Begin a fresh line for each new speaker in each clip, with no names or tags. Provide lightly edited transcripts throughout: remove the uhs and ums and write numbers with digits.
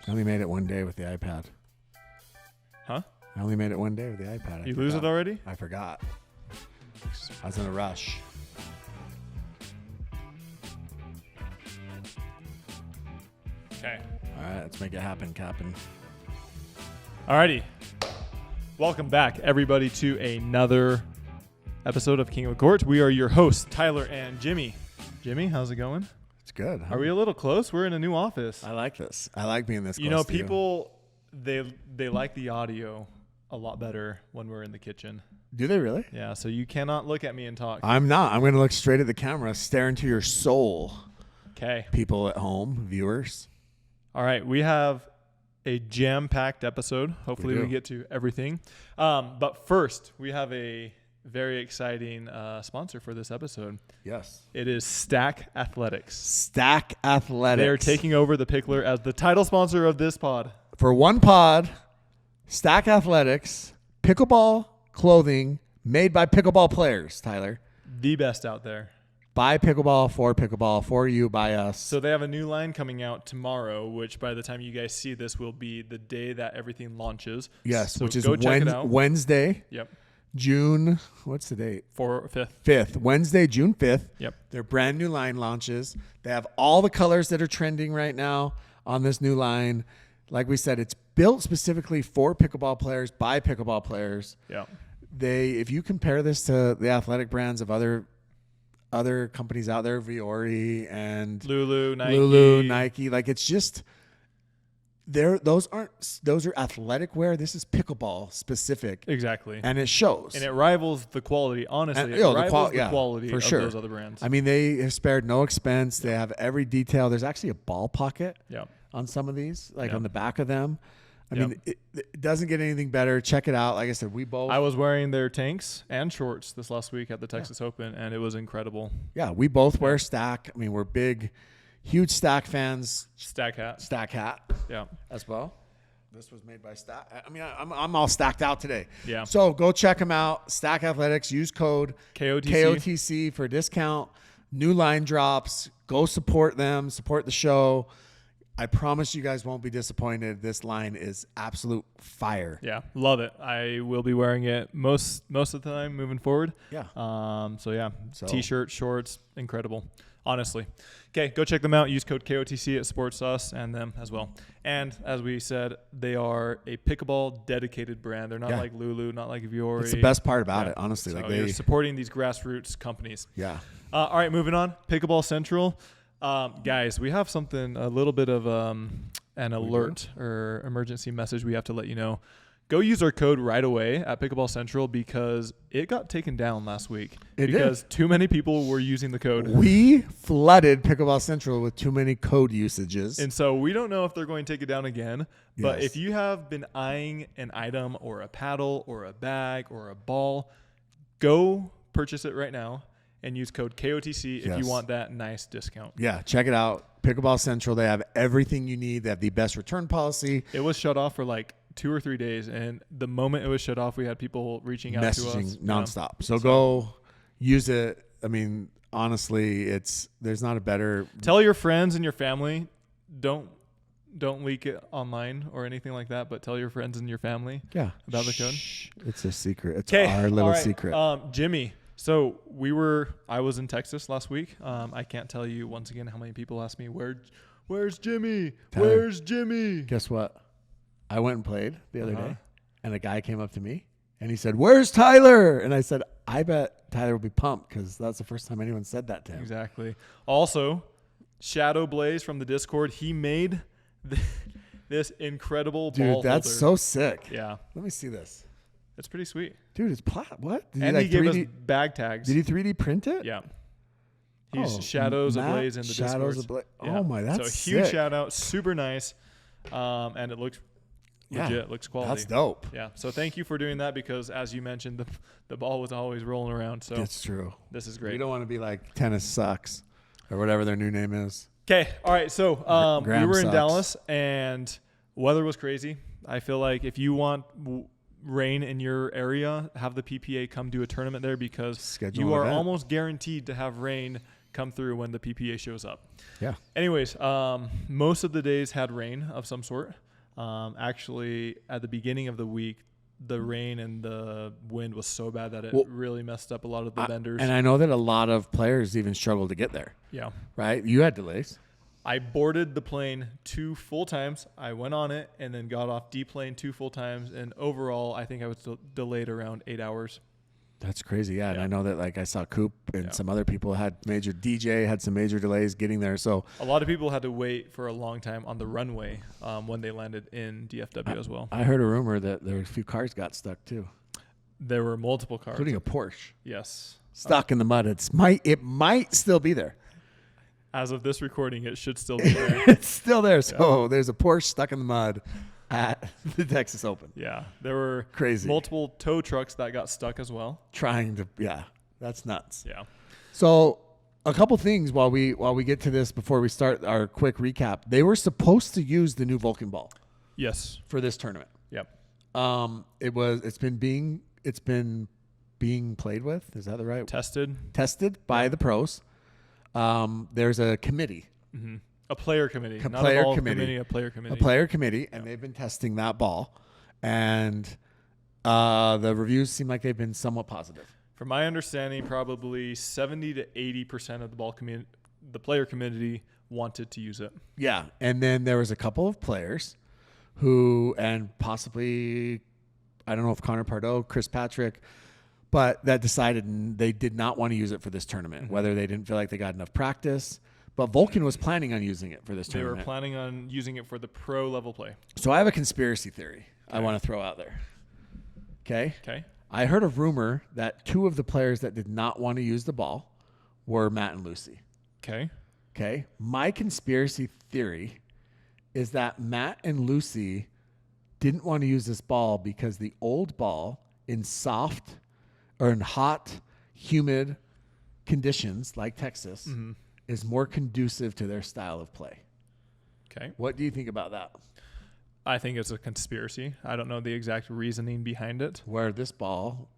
I only made it one day with the iPad.
Huh?
I only made it one day with the iPad.
You lose it already?
I forgot. I was in a rush.
Okay.
All right, let's make it happen, Captain.
Alrighty. Welcome back, everybody, to another episode of King of the Court. We are your hosts, Tyler and Jimmy. Jimmy, how's it going?
It's good.
Are we a little close? We're in a new office.
I like this. I like being this close.
You know,
to you.
people, they like the audio a lot better when we're in the kitchen.
Do they really?
Yeah, so you cannot look at me and talk.
I'm not. I'm going to look straight at the camera, stare into your soul.
Okay.
People at home, viewers.
All right, we have a jam-packed episode. Hopefully we get to everything. But first, we have a very exciting sponsor for this episode.
Yes.
It is Stack Athletics.
Stack Athletics.
They are taking over the Pickler as the title sponsor of this pod.
For one pod, Stack Athletics, pickleball clothing made by pickleball players, Tyler.
The best out there.
By pickleball, for you, by us.
So they have a new line coming out tomorrow, which by the time you guys see this will be the day that everything launches.
Yes,
so
which is
check it out.
Wednesday.
Yep.
June, what's the date?
5th.
5th. Wednesday, June 5th.
Yep.
Their brand new line launches. They have all the colors that are trending right now on this new line. Like we said, it's built specifically for pickleball players by pickleball players.
Yeah.
If you compare this to the athletic brands of other companies out there, Viore and
Lulu,
Nike, like it's just those are athletic wear. This is pickleball specific.
Exactly.
And it shows.
And it rivals the quality, honestly.
And,
it rivals the quality
for
of
sure.
those other brands.
I mean, they have spared no expense. They have every detail. There's actually a ball pocket on some of these, like on the back of them. I mean, it doesn't get anything better. Check it out. Like I said,
I was wearing their tanks and shorts this last week at the Texas Open, and it was incredible.
Yeah, we both wear Stack. I mean, we're huge Stack fans.
Stack hat. Yeah.
As well. This was made by Stack. I mean, I'm all stacked out today.
Yeah.
So go check them out. Stack Athletics. Use code KOTC for a discount. New line drops. Go support them. Support the show. I promise you guys won't be disappointed. This line is absolute fire.
Yeah, love it. I will be wearing it most of the time moving forward.
Yeah.
So T-shirt, shorts, incredible. Honestly. Okay, go check them out. Use code KOTC. It supports us and them as well. And as we said, they are a pickleball dedicated brand. They're not like Lulu, not like Viore.
It's the best part about it, honestly.
So
like
they're supporting these grassroots companies.
Yeah.
All right, moving on. Pickleball Central. Guys, we have a little bit of an alert or emergency message we have to let you know. Go use our code right away at Pickleball Central because it got taken down last week because too many people were using the code.
We flooded Pickleball Central with too many code usages.
And so we don't know if they're going to take it down again. But if you have been eyeing an item or a paddle or a bag or a ball, go purchase it right now. And use code KOTC if you want that nice discount.
Yeah, check it out. Pickleball Central, they have everything you need. They have the best return policy.
It was shut off for like 2 or 3 days. And the moment it was shut off, we had people reaching out to us.
Messaging nonstop. So go use it. I mean, honestly, there's not a better.
Tell your friends and your family. Don't leak it online or anything like that, but tell your friends and your family about the code.
It's a secret. It's our little secret.
Jimmy. So I was in Texas last week. I can't tell you once again how many people asked me, where's Jimmy?
Tyler,
where's Jimmy?
Guess what? I went and played the other day, and a guy came up to me, and he said, where's Tyler? And I said, I bet Tyler will be pumped because that's the first time anyone said that to him.
Exactly. Also, Shadow Blaze from the Discord, he made this incredible ball holder.
Dude, that's so sick.
Yeah.
Let me see this.
It's pretty sweet.
Dude, it's what?
And he gave us bag tags.
Did he 3D print it?
Yeah. He's Shadows Ablaze in the Discord.
Yeah. Oh my, that's
so huge
sick.
shout out, super nice, and it looks legit. It looks quality.
That's dope.
Yeah. So thank you for doing that because, as you mentioned, the ball was always rolling around. So
that's true.
This is great.
You don't want to be like Tennis Sucks or whatever their new name is.
Okay. All right. So we were in
sucks.
Dallas and weather was crazy. I feel like if you want rain in your area, have the PPA come do a tournament there because you are almost guaranteed to have rain come through when the PPA shows up.
Yeah.
Anyways, most of the days had rain of some sort. Actually, at the beginning of the week, the rain and the wind was so bad that it really messed up a lot of the vendors.
And I know that a lot of players even struggled to get there.
Yeah.
Right? You had delays.
I boarded the plane 2 full times. I went on it and then got off D-plane 2 full times. And overall, I think I was delayed around 8 hours.
That's crazy. Yeah. And I know that like I saw Coop and some other people had DJ had some major delays getting there. So
a lot of people had to wait for a long time on the runway when they landed in DFW as well.
I heard a rumor that there were a few cars got stuck too.
There were multiple cars.
Including a Porsche.
Yes.
Stuck in the mud. It might still be there.
As of this recording, it should still be there.
It's still there. So there's a Porsche stuck in the mud at the Texas Open.
Yeah. There were multiple tow trucks that got stuck as well.
That's nuts.
Yeah.
So a couple things while we get to this before we start our quick recap. They were supposed to use the new Vulcan ball.
Yes.
For this tournament.
Yep.
It's been being played with. Is that the right?
Tested
by the pros. There's a committee.
Mm-hmm. A player committee.
A player committee.
A player committee.
A player committee, and they've been testing that ball. And the reviews seem like they've been somewhat positive.
From my understanding, probably 70 to 80% of the player committee wanted to use it.
Yeah. And then there was a couple of players who, and possibly, I don't know if Connor Pardo, Chris Patrick, but that decided they did not want to use it for this tournament, whether they didn't feel like they got enough practice. But Vulcan was planning on using it for this tournament.
They were planning on using it for the pro level play.
So I have a conspiracy theory I want to throw out there. Okay?
Okay.
I heard a rumor that 2 of the players that did not want to use the ball were Matt and Lucy.
Okay.
Okay? My conspiracy theory is that Matt and Lucy didn't want to use this ball because the old ball in soft or in hot, humid conditions like Texas is more conducive to their style of play.
Okay.
What do you think about that?
I think it's a conspiracy. I don't know the exact reasoning behind it.
Where this ball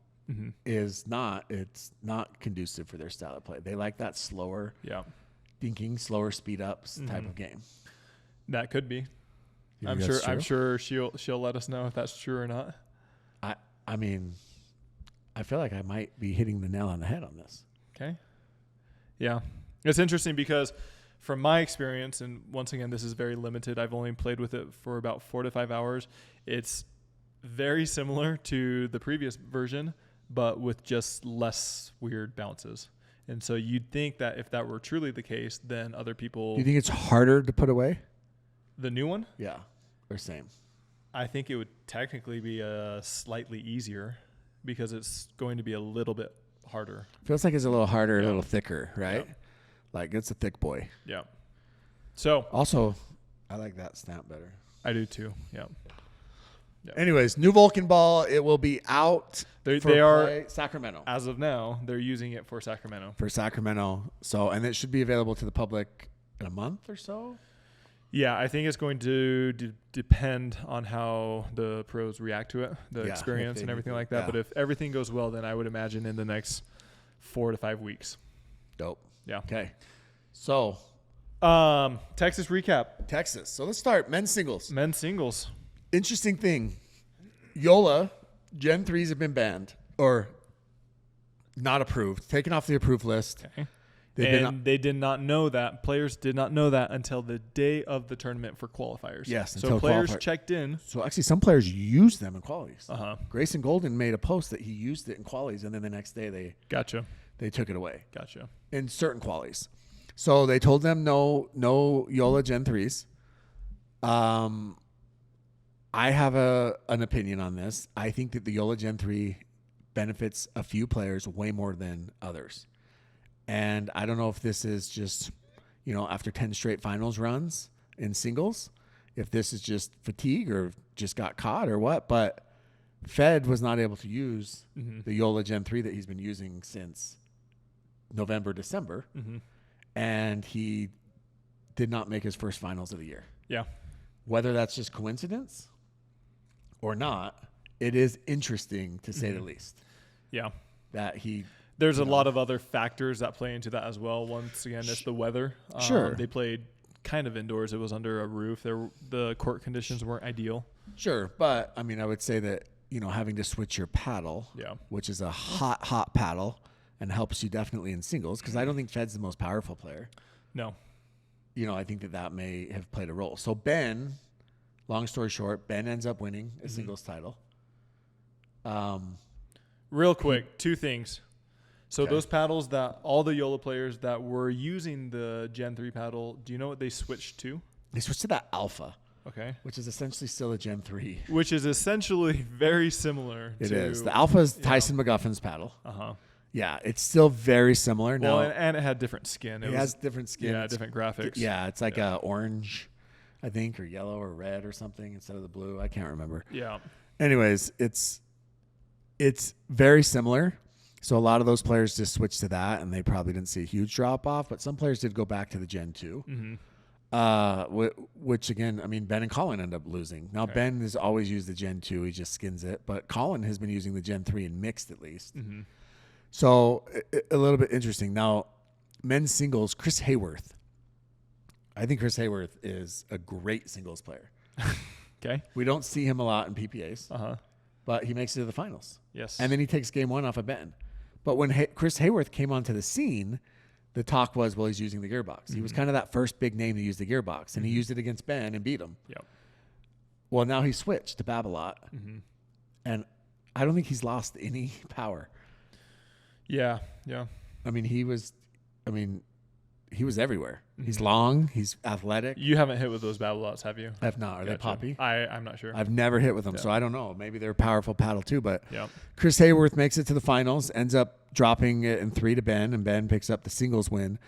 it's not conducive for their style of play. They like that slower, dinking, slower speed ups type of game.
That could be. I'm sure she'll let us know if that's true or not.
I mean, I feel like I might be hitting the nail on the head on this.
Okay. Yeah. It's interesting because from my experience, and once again, this is very limited. I've only played with it for about 4 to 5 hours. It's very similar to the previous version, but with just less weird bounces. And so you'd think that if that were truly the case, then other people...
Do you think it's harder to put away?
The new one?
Yeah. Or same?
I think it would technically be slightly easier because it's going to be a little bit harder.
Feels like it's a little harder, a little thicker, right?
Yeah.
Like it's a thick boy.
Yeah. So
also, I like that stamp better.
I do too. Yeah.
Anyways, new Vulcan ball. It will be out.
They are
Sacramento.
As of now, they're using it for Sacramento.
So, and it should be available to the public in a month or so.
Yeah, I think it's going to depend on how the pros react to it, the experience and everything like that. Yeah. But if everything goes well, then I would imagine in the next 4 to 5 weeks.
Dope.
Yeah.
Okay. So,
Texas recap.
Texas. So let's start. Men's singles. Interesting thing. Yola Gen 3s have been banned or not approved, taken off the approved list.
Okay. They did not know that. Players did not know that until the day of the tournament for qualifiers.
Yes.
So players checked in.
So actually some players used them in qualies.
Grayson
Golden made a post that he used it in qualies, and then the next day they took it away.
Gotcha.
In certain qualies. So they told them no Yola Gen 3s. I have an opinion on this. I think that the Yola Gen 3 benefits a few players way more than others. And I don't know if this is just, after 10 straight finals runs in singles, if this is just fatigue or just got caught or what. But Fed was not able to use the Yola Gen 3 that he's been using since November, December. And he did not make his first finals of the year.
Yeah.
Whether that's just coincidence or not, it is interesting to say the least.
Yeah.
That he...
There's a lot of other factors that play into that as well. Once again, it's the weather.
Sure.
They played kind of indoors. It was under a roof. The court conditions weren't ideal.
Sure. But, I mean, I would say that, having to switch your paddle, which is a hot paddle, and helps you definitely in singles, because I don't think Fed's the most powerful player.
No.
I think that may have played a role. So Ben, long story short, Ben ends up winning a singles title.
Real quick, two things. So those paddles that all the YOLO players that were using the Gen 3 paddle, do you know what they switched to?
They switched to that Alpha.
Okay.
Which is essentially still a Gen 3.
Which is essentially very similar
It is. The Alpha is Tyson McGuffin's paddle.
Uh-huh.
Yeah, it's still very similar.
Well,
now,
and it had different skin.
It has different skin.
Yeah, different graphics.
Yeah, it's like orange, I think, or yellow or red or something instead of the blue. I can't remember.
Yeah.
Anyways, it's very similar. So a lot of those players just switched to that, and they probably didn't see a huge drop off. But some players did go back to the Gen 2. Which again, I mean, Ben and Colin end up losing. Now, Ben has always used the Gen 2. He just skins it. But Colin has been using the Gen 3 in mixed at least. So a little bit interesting. Now, men's singles, Chris Hayworth. I think Chris Hayworth is a great singles player.
Okay.
We don't see him a lot in PPAs. But he makes it to the finals.
Yes.
And then he takes game 1 off of Ben. But when Chris Hayworth came onto the scene, the talk was, well, he's using the gearbox. He was kind of that first big name to use the gearbox, and he used it against Ben and beat him.
Yep.
Well, now he switched to Babolat, and I don't think he's lost any power.
Yeah.
I mean, he was everywhere. He's long. He's athletic.
You haven't hit with those Babolat's, have you?
I have not. Are they poppy?
I'm not sure.
I've never hit with them, so I don't know. Maybe they're a powerful paddle too. But
Yep.
Chris Hayworth makes it to the finals, ends up dropping it in 3 to Ben, and Ben picks up the singles win.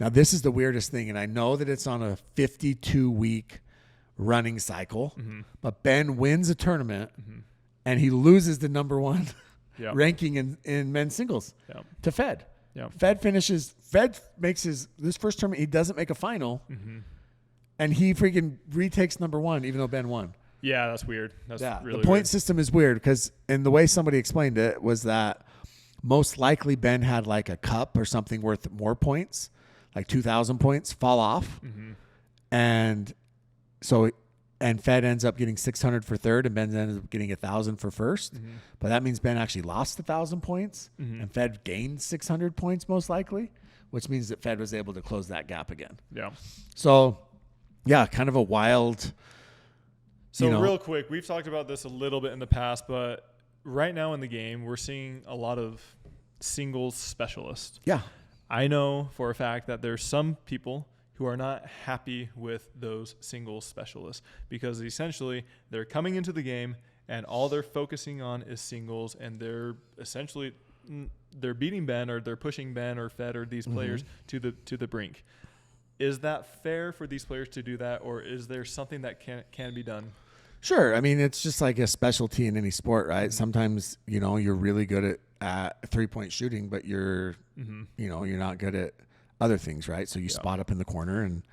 Now, this is the weirdest thing, and I know that it's on a 52-week running cycle, but Ben wins a tournament, and he loses the number 1 ranking in men's singles to Fed.
Yep.
Fed makes this first tournament, he doesn't make a final, and he freaking retakes number 1, even though Ben won.
Yeah, that's weird. That's really
the point
weird.
system is weird because, and the way somebody explained it was that most likely Ben had like a cup or something worth more points, like 2,000 points, fall off, and Fed ends up getting 600 for third, and Ben ends up getting 1,000 for first. But that means Ben actually lost 1,000 points, and Fed gained 600 points most likely, which means that Fed was able to close that gap again.
Yeah.
So, yeah, kind of a wild.
So real quick, we've talked about this a little bit in the past, but right now in the game, we're seeing a lot of singles specialists.
Yeah.
I know for a fact that there's some people who are not happy with those singles specialists because essentially they're coming into the game and all they're focusing on is singles, and they're essentially beating Ben, or they're pushing Ben or Fed or these players to the brink. Is that fair for these players to do that, or is there something that can be done?
Sure. I mean, it's just like a specialty in any sport, right? Sometimes, you're really good at 3-point shooting, but you're not good at other things, right? So you spot up in the corner and,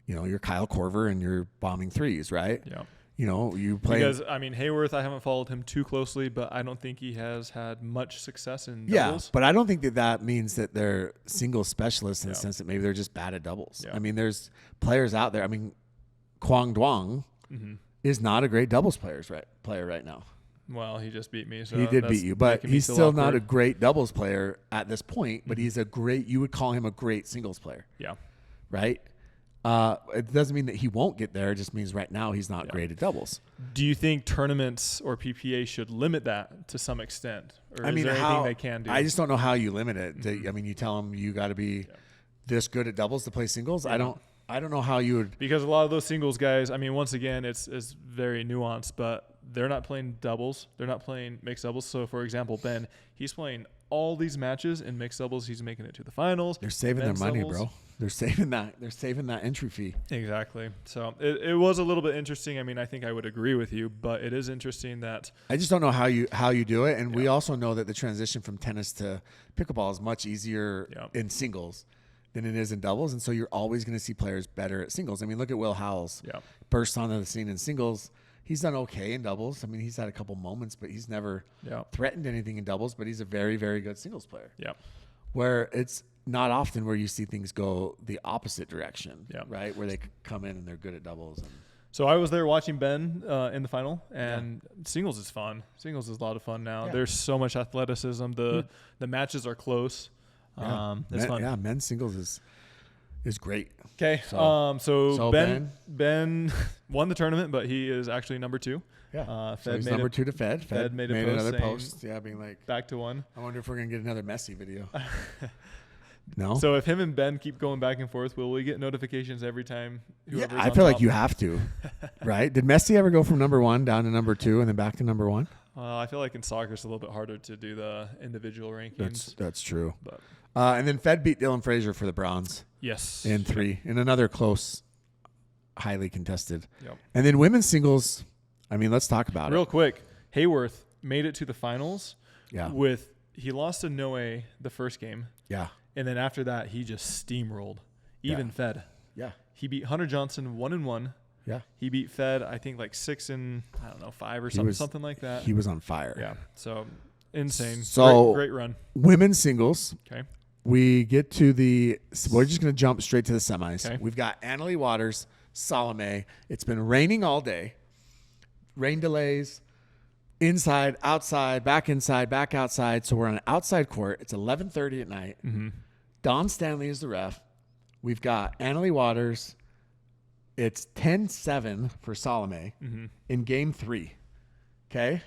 you're Kyle Korver and you're bombing threes, right?
Yeah.
You play.
Because, I mean, Hayworth, I haven't followed him too closely, but I don't think he has had much success in doubles.
Yeah, but I don't think that means that they're single specialists in the sense that maybe they're just bad at doubles.
Yeah.
I mean, there's players out there. I mean, Kwang Duong is not a great doubles player right now.
Well, he just beat me. So
he did beat you, but he's still not a
awkward.
great doubles player at this point, but he's you would call him a great singles player.
Yeah.
Right? It doesn't mean that he won't get there. It just means right now he's not great at doubles.
Do you think tournaments or PPA should limit that to some extent? Or is there anything they can do?
I just don't know how you limit it. I mean, you tell them you got to be this good at doubles to play singles.
Yeah.
I don't know how you would.
Because a lot of those singles guys, I mean, once again, it's very nuanced, but they're not playing doubles. They're not playing mixed doubles. So, for example, Ben, he's playing all these matches in mixed doubles. He's making it to the finals.
They're saving their money,
doubles.
bro. They're saving that. They're saving that entry fee.
Exactly. So it was a little bit interesting. I mean, I think I would agree with you, but it is interesting that
I just don't know how you do it. And we also know that the transition from tennis to pickleball is much easier in singles than it is in doubles. And so you're always going to see players better at singles. I mean, look at Will Howells.
Yeah.
Burst onto the scene in singles. He's done okay in doubles. I mean, he's had a couple moments, but he's never threatened anything in doubles. But he's a very, very good singles player.
Yeah.
Where it's not often where you see things go the opposite direction.
Yeah.
Right. Where they come in and they're good at doubles. And
so I was there watching Ben in the final, and singles is fun. Singles is a lot of fun now. There's so much athleticism. The matches are close. It's fun.
Yeah, men's singles is great.
Okay. So Ben won the tournament, but he is actually number 2.
Yeah. So he's number 2 to Fed. Fed made another post. Yeah, being like
back to 1.
I wonder if we're gonna get another Messi video. No.
So if him and Ben keep going back and forth, will we get notifications every time?
I feel like you have to, right? Did Messi ever go from number 1 down to number 2 and then back to number 1?
I feel like in soccer it's a little bit harder to do the individual rankings.
That's true.
But
and then Fed beat Dylan Frazier for the bronze.
Yes.
In 3. In another close, highly contested.
Yep.
And then women's singles, I mean, let's talk about
real quick. Hayworth made it to the finals.
Yeah.
He lost to Noe the first game.
Yeah.
And then after that, he just steamrolled. Even Fed.
Yeah.
He beat Hunter Johnson 1-1.
Yeah.
He beat Fed, I think, like 6-5 or something like that.
He was on fire.
Yeah. So insane.
So
great run.
Women's singles.
Okay.
We get to we're just going to jump straight to the semis.
Okay.
We've got Annalie Waters, Salome. It's been raining all day. Rain delays. Inside, outside, back inside, back outside. So we're on an outside court. It's 11:30 at night.
Mm-hmm.
Don Stanley is the ref. We've got Annalie Waters. It's 10-7 for Salome in game 3. Okay?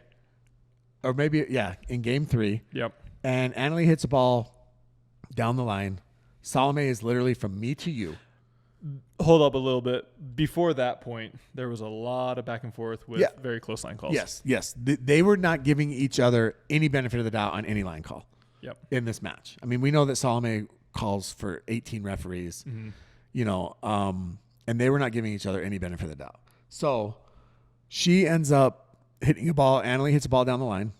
Or maybe, in game 3.
Yep.
And Annalie hits a ball down the line. Salome is literally from me to you.
Hold up a little bit. Before that point, there was a lot of back and forth with very close line calls.
Yes. They were not giving each other any benefit of the doubt on any line call in this match. I mean, we know that Salome calls for 18 referees, and they were not giving each other any benefit of the doubt. So she ends up hitting a ball. Annalie hits a ball down the line.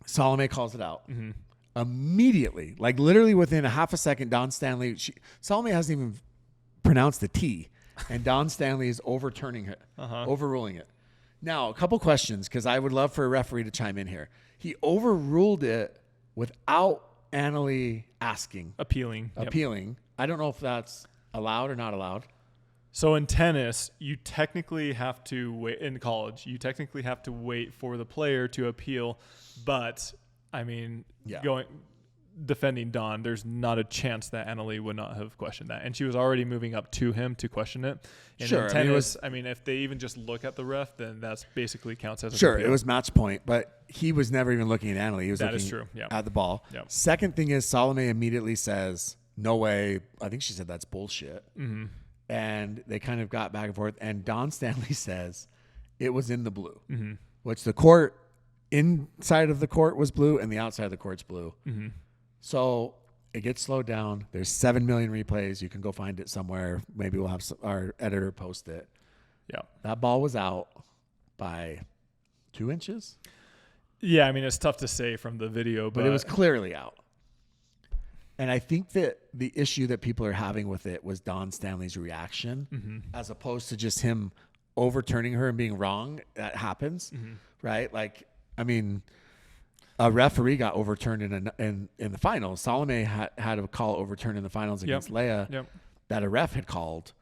Salome calls it out. Mm-hmm. Immediately, like literally within a half a second, Don Stanley, Salome hasn't even pronounced the T, and Don Stanley is overturning it, overruling it. Now, a couple questions, because I would love for a referee to chime in here. He overruled it without Annalie asking.
Appealing.
I don't know if that's allowed or not allowed.
So in tennis, you technically have to wait. In college, you technically have to wait for the player to appeal. But, I mean, defending Don, there's not a chance that Annalie would not have questioned that. And she was already moving up to him to question it. And
sure.
In tennis, if they even just look at the ref, then that's basically counts as
an appeal. It was match point, but he was never even looking at Annalie. He was looking at the ball.
Yep.
Second thing is Salome immediately says, no way. I think she said that's bullshit. Mm-hmm. And they kind of got back and forth. And Don Stanley says it was in the blue, which the court inside of the court was blue and the outside of the court's blue. Mm-hmm. So it gets slowed down. There's 7 million replays. You can go find it somewhere. Maybe we'll have our editor post it.
Yeah.
That ball was out by 2 inches.
Yeah, I mean, it's tough to say from the video,
but it was clearly out. And I think that the issue that people are having with it was Don Stanley's reaction, as opposed to just him overturning her and being wrong. That happens, right? Like, I mean, a referee got overturned in the finals. Salome had a call overturned in the finals against Leia that a ref had called,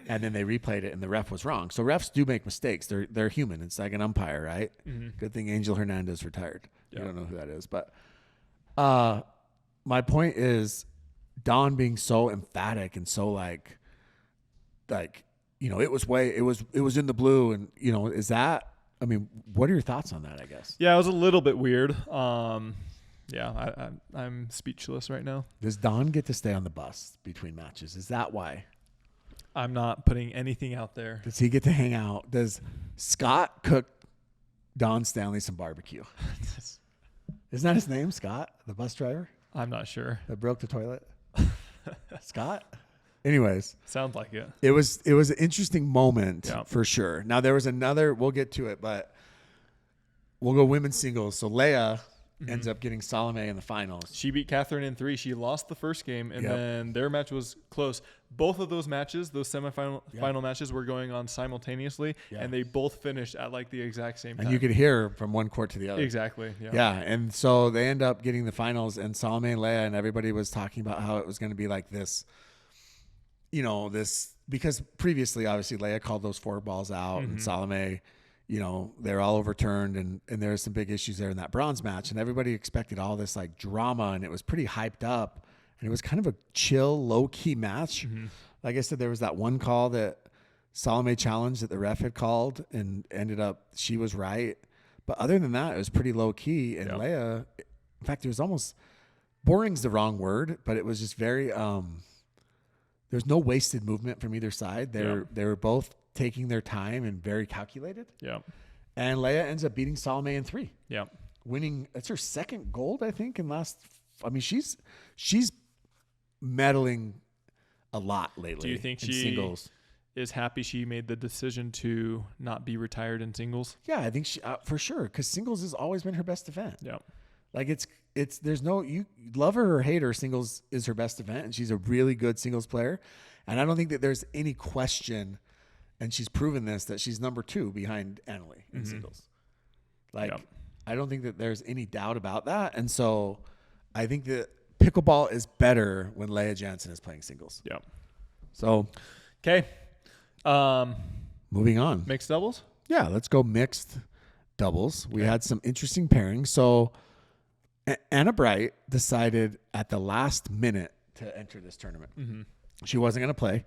and then they replayed it, and the ref was wrong. So refs do make mistakes. They're human. It's like an umpire, right? Mm-hmm. Good thing Angel Hernandez retired. You don't know who that is, but my point is Don being so emphatic and so like it was in the blue, and is that? I mean, what are your thoughts on that, I guess?
Yeah, it was a little bit weird. I'm speechless right now.
Does Don get to stay on the bus between matches? Is that why?
I'm not putting anything out there.
Does he get to hang out? Does Scott cook Don Stanley some barbecue? Isn't that his name, Scott, the bus driver?
I'm not sure.
That broke the toilet? Scott? Anyways,
sounds like it.
It was an interesting moment for sure. Now there was another. We'll get to it, but we'll go women's singles. So Leia ends up getting Salome in the finals.
She beat Catherine in 3. She lost the first game, and then their match was close. Both of those matches, those semifinal final matches, were going on simultaneously, and they both finished at like the exact same time.
And you could hear from one court to the other.
Exactly.
Yeah, and so they end up getting the finals, and Salome and Leia, and everybody was talking about how it was going to be like this, because previously, obviously, Leia called those 4 balls out, and Salome, they're all overturned, and there were some big issues there in that bronze match, and everybody expected all this like drama, and it was pretty hyped up, and it was kind of a chill, low-key match. Like I said, there was that one call that Salome challenged that the ref had called, and ended up she was right. But other than that, it was pretty low-key, and Leia, in fact, it was almost boring's the wrong word, but it was just very there's no wasted movement from either side. They were both taking their time and very calculated. Yeah. And Leia ends up beating Salome in 3. Yeah. Winning. It's her second gold, I think, she's medaling a lot lately.
Do you think she
singles
is happy she made the decision to not be retired in singles?
Yeah, I think she for sure, because singles has always been her best event. Yeah. Like there's no, you love her or hate her, singles is her best event, and she's a really good singles player. And I don't think that there's any question, and she's proven this, that she's number 2 behind Annalie in singles. I don't think that there's any doubt about that. And so I think that pickleball is better when Leia Jansen is playing singles. Yeah. So,
okay.
Moving on.
Mixed doubles?
Yeah, let's go mixed doubles. We had some interesting pairings. So Anna Bright decided at the last minute to enter this tournament. She wasn't going to play.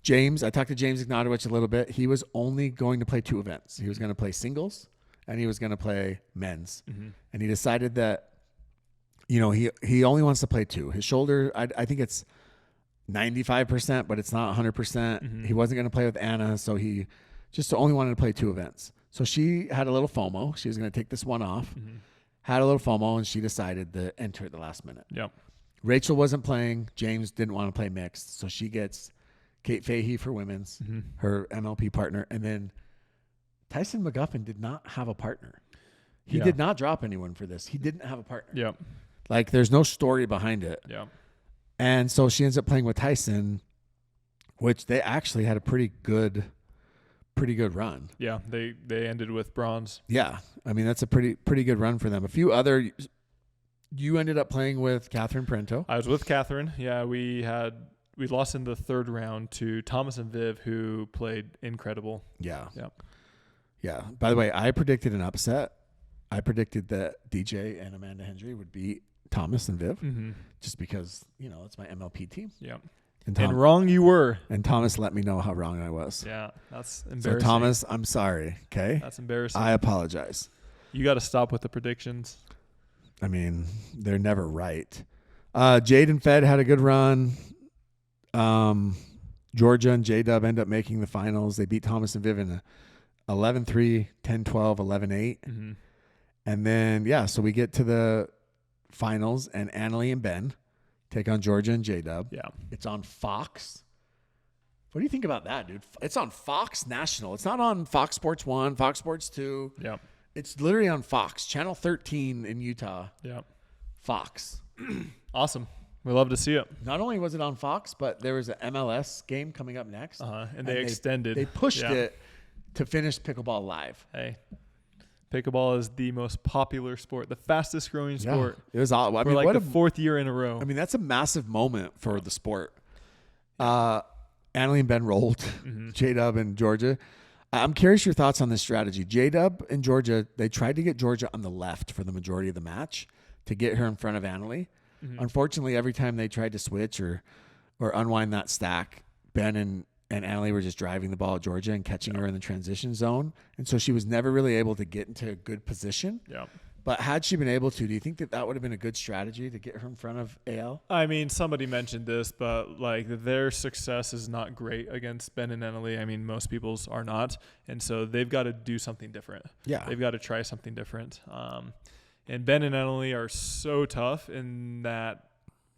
I talked to James Ignatowicz a little bit. He was only going to play 2 events. He was going to play singles, and he was going to play men's. And he decided that, he only wants to play 2. His shoulder, I think it's 95%, but it's not 100%. He wasn't going to play with Anna, so he just only wanted to play 2 events. So she had a little FOMO. She was going to take this one off. Had a little FOMO, and she decided to enter at the last minute. Yep. Rachel wasn't playing. James didn't want to play mixed, so she gets Kate Fahey for women's, her MLP partner. And then Tyson McGuffin did not have a partner. He did not drop anyone for this. He didn't have a partner. Yep. Like, there's no story behind it. Yeah. And so she ends up playing with Tyson, which they actually had a pretty good run. Yeah,
they ended with bronze.
Yeah. I mean, that's a pretty good run for them. You ended up playing with Catherine Parento.
I was with Catherine. Yeah, we lost in the 3rd round to Thomas and Viv, who played incredible. Yeah. Yeah.
Yeah. By the way, I predicted an upset. I predicted that DJ and Amanda Hendry would beat Thomas and Viv, just because, it's my MLP team. Yeah.
And wrong you were.
And Thomas let me know how wrong I was.
Yeah, that's embarrassing. So,
Thomas, I'm sorry, okay?
That's embarrassing.
I apologize.
You got to stop with the predictions.
I mean, they're never right. Jade and Fed had a good run. Georgia and J-Dub end up making the finals. They beat Thomas and Viv in 11-3, 10-12, 11-8. And then, so we get to the finals, and Annalie and Ben take on Georgia and J-Dub. Yeah. It's on Fox. What do you think about that, dude? It's on Fox National. It's not on Fox Sports 1, Fox Sports 2. Yeah. It's literally on Fox, Channel 13 in Utah. Yeah. Fox.
Awesome. We love to see it.
Not only was it on Fox, but there was an MLS game coming up next.
And they extended.
They pushed it to finish pickleball live.
Hey. Pickleball is the most popular sport, the fastest growing sport.
It was all. I mean,
like the 4th year in a row.
I mean, that's a massive moment for the sport. Annalie and Ben rolled J-Dub and Georgia. I'm curious your thoughts on this strategy. J-Dub and Georgia, they tried to get Georgia on the left for the majority of the match to get her in front of Annalie. Unfortunately, every time they tried to switch or unwind that stack, Ben and Annalie were just driving the ball at Georgia and catching her in the transition zone. And so she was never really able to get into a good position. Yeah. But had she been able to, do you think that would have been a good strategy to get her in front of AL?
I mean, somebody mentioned this, but like their success is not great against Ben and Annalie. I mean, most people's are not. And so they've got to do something different. Yeah. They've got to try something different. And Ben and Annalie are so tough in that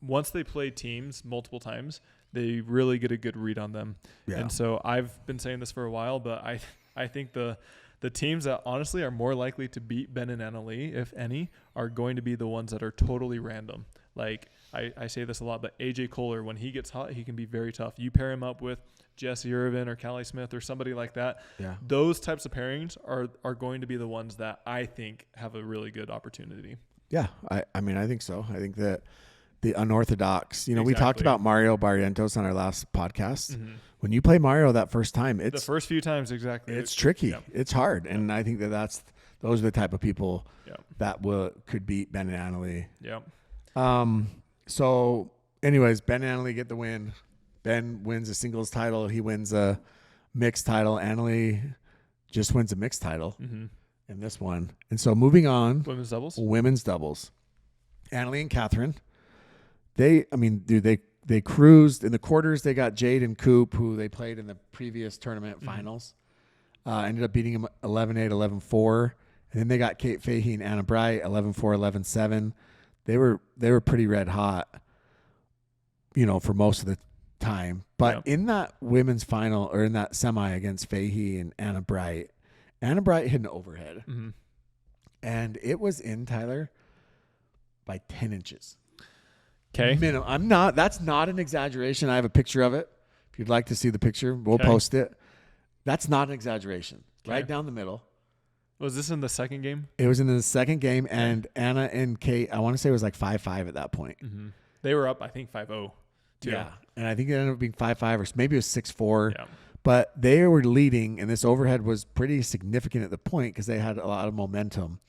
once they play teams multiple times, they really get a good read on them. Yeah. And so I've been saying this for a while, but I think the teams that honestly are more likely to beat Ben and Annalee, if any, are going to be the ones that are totally random. Like I say this a lot, but AJ Kohler, when he gets hot, he can be very tough. You pair him up with Jesse Irvin or Callie Smith or somebody like that. Yeah. Those types of pairings are going to be the ones that I think have a really good opportunity.
Yeah, I mean, I think so. I think that the unorthodox, we talked about Mario Barrientos on our last podcast. Mm-hmm. When you play Mario that first time,
the first few times, exactly.
It's tricky. Yeah. It's hard. And I think those are the type of people that could beat Ben and Annalee.
Yeah.
So anyways, Ben and Annalee get the win. Ben wins a singles title. He wins a mixed title. Annalee just wins a mixed title in this one. And so moving on.
Women's
doubles. Annalee and Catherine. They cruised in the quarters. They got Jade and Coop, who they played in the previous tournament finals. Ended up beating them 11-8, 11-4. And then they got Kate Fahey and Anna Bright 11-4, 11-7. They were pretty red hot, for most of the time. But in that women's final, or in that semi against Fahey and Anna Bright hit an overhead. Mm-hmm. And it was in, Tyler, by 10 inches.
Okay.
Minimum. That's not an exaggeration. I have a picture of it. If you'd like to see the picture, we'll post it. That's not an exaggeration. Right down the middle.
Was this in the second game?
It was in the second game, and Anna and Kate, I want to say it was like 5-5 at that point.
Mm-hmm. They were up, I think, 5-0. Too.
Yeah, and I think it ended up being 5-5, or maybe it was 6-4. Yeah. But they were leading, and this overhead was pretty significant at the point because they had a lot of momentum.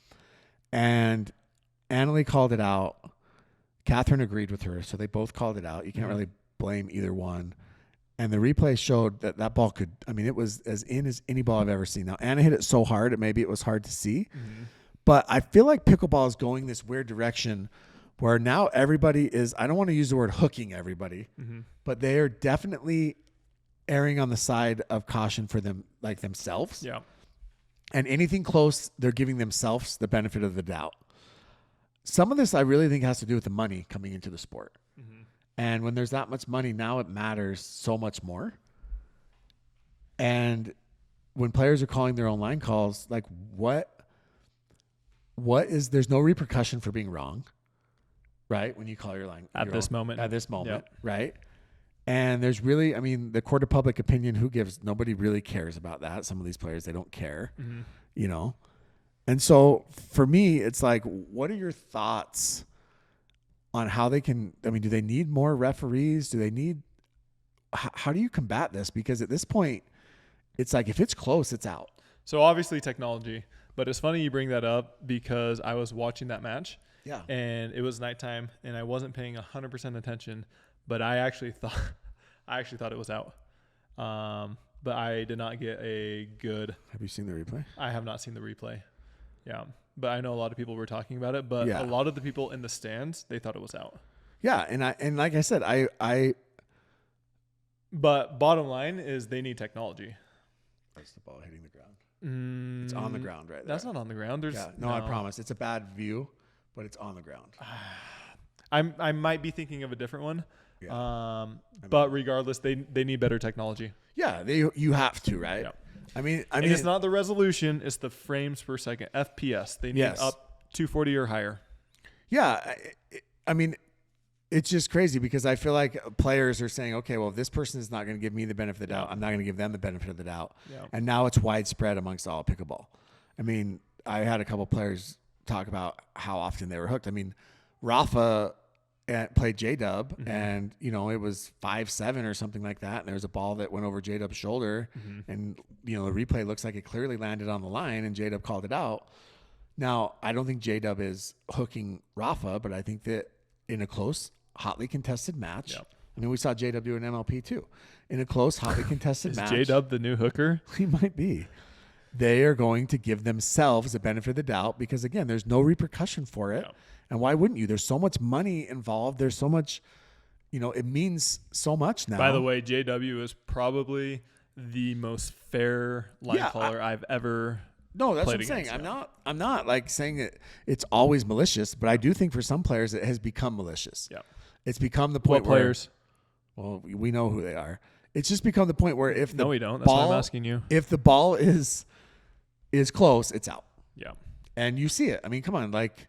And Annalee called it out. Catherine agreed with her, so they both called it out. You can't really blame either one. And the replay showed that ball it was as in as any ball I've ever seen. Now, Anna hit it so hard, maybe it was hard to see. Mm-hmm. But I feel like pickleball is going this weird direction where now everybody is, I don't want to use the word hooking everybody, but they are definitely erring on the side of caution for them, like themselves.
Yeah.
And anything close, they're giving themselves the benefit of the doubt. Some of this I really think has to do with the money coming into the sport. Mm-hmm. And when there's that much money, now it matters so much more. And when players are calling their own line calls, like what is, there's no repercussion for being wrong, right? When you call your line
at this moment,
right? And there's really, the court of public opinion, who gives? Nobody really cares about that. Some of these players, they don't care, And so for me, it's like, what are your thoughts on how they can, do they need more referees? Do they need, how do you combat this? Because at this point, it's like, if it's close, it's out.
So obviously technology, but it's funny you bring that up because I was watching that match and it was nighttime and I wasn't paying 100% attention, but I actually thought it was out. But I did not get a good.
Have you seen the replay?
I have not seen the replay. Yeah. But I know a lot of people were talking about it, but a lot of the people in the stands, they thought it was out.
Yeah. And like I said,
but bottom line is they need technology.
That's the ball hitting the ground. It's on the ground right there.
That's not on the ground.
No, I promise. It's a bad view, but it's on the ground.
I might be thinking of a different one. Yeah. But regardless, they need better technology.
Yeah, you have to, right? Yeah. I mean,
it's not the resolution; it's the frames per second (FPS). They need up 240 or higher.
Yeah, it's just crazy because I feel like players are saying, okay, well, if this person is not going to give me the benefit of the doubt, I'm not going to give them the benefit of the doubt. Yeah. And now it's widespread amongst all pickleball. I had a couple players talk about how often they were hooked. Rafa played J-Dub, and it was 5-7 or something like that, and there was a ball that went over J-Dub's shoulder, and the replay looks like it clearly landed on the line, and J-Dub called it out. Now, I don't think J-Dub is hooking Rafa, but I think that in a close, hotly contested match, we saw J-Dub do an MLP too. In a close, hotly contested match.
Is J-Dub the new hooker?
He might be. They are going to give themselves the benefit of the doubt because, again, there's no repercussion for it. Yeah. And why wouldn't you? There's so much money involved. There's so much, it means so much now.
By the way, JW is probably the most fair line caller I've ever
No, that's what I'm saying. I'm not like saying that it's always malicious, but I do think for some players it has become malicious.
Yeah.
It's become the point
What players?
Well, we know who they are. It's just become the point where if the
No, we don't. That's why I'm asking you.
If the ball is close, it's out.
Yeah.
And you see it. I mean, come on, like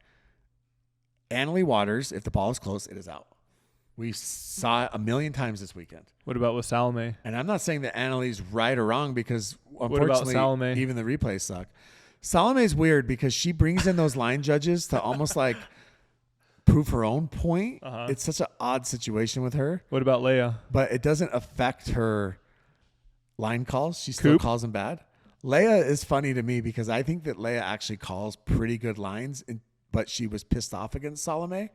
Annalie Waters, if the ball is close, it is out. We saw it a million times this weekend.
What about with Salome?
And I'm not saying that Annalie's right or wrong because
What about Salome?
even the replays suck. Salome's weird because she brings in those line judges to almost like prove her own point. It's such an odd situation with her.
What about Leia?
But it doesn't affect her line calls. She still calls them bad. Leia is funny to me because I think that Leia actually calls pretty good lines, but she was pissed off against Salome.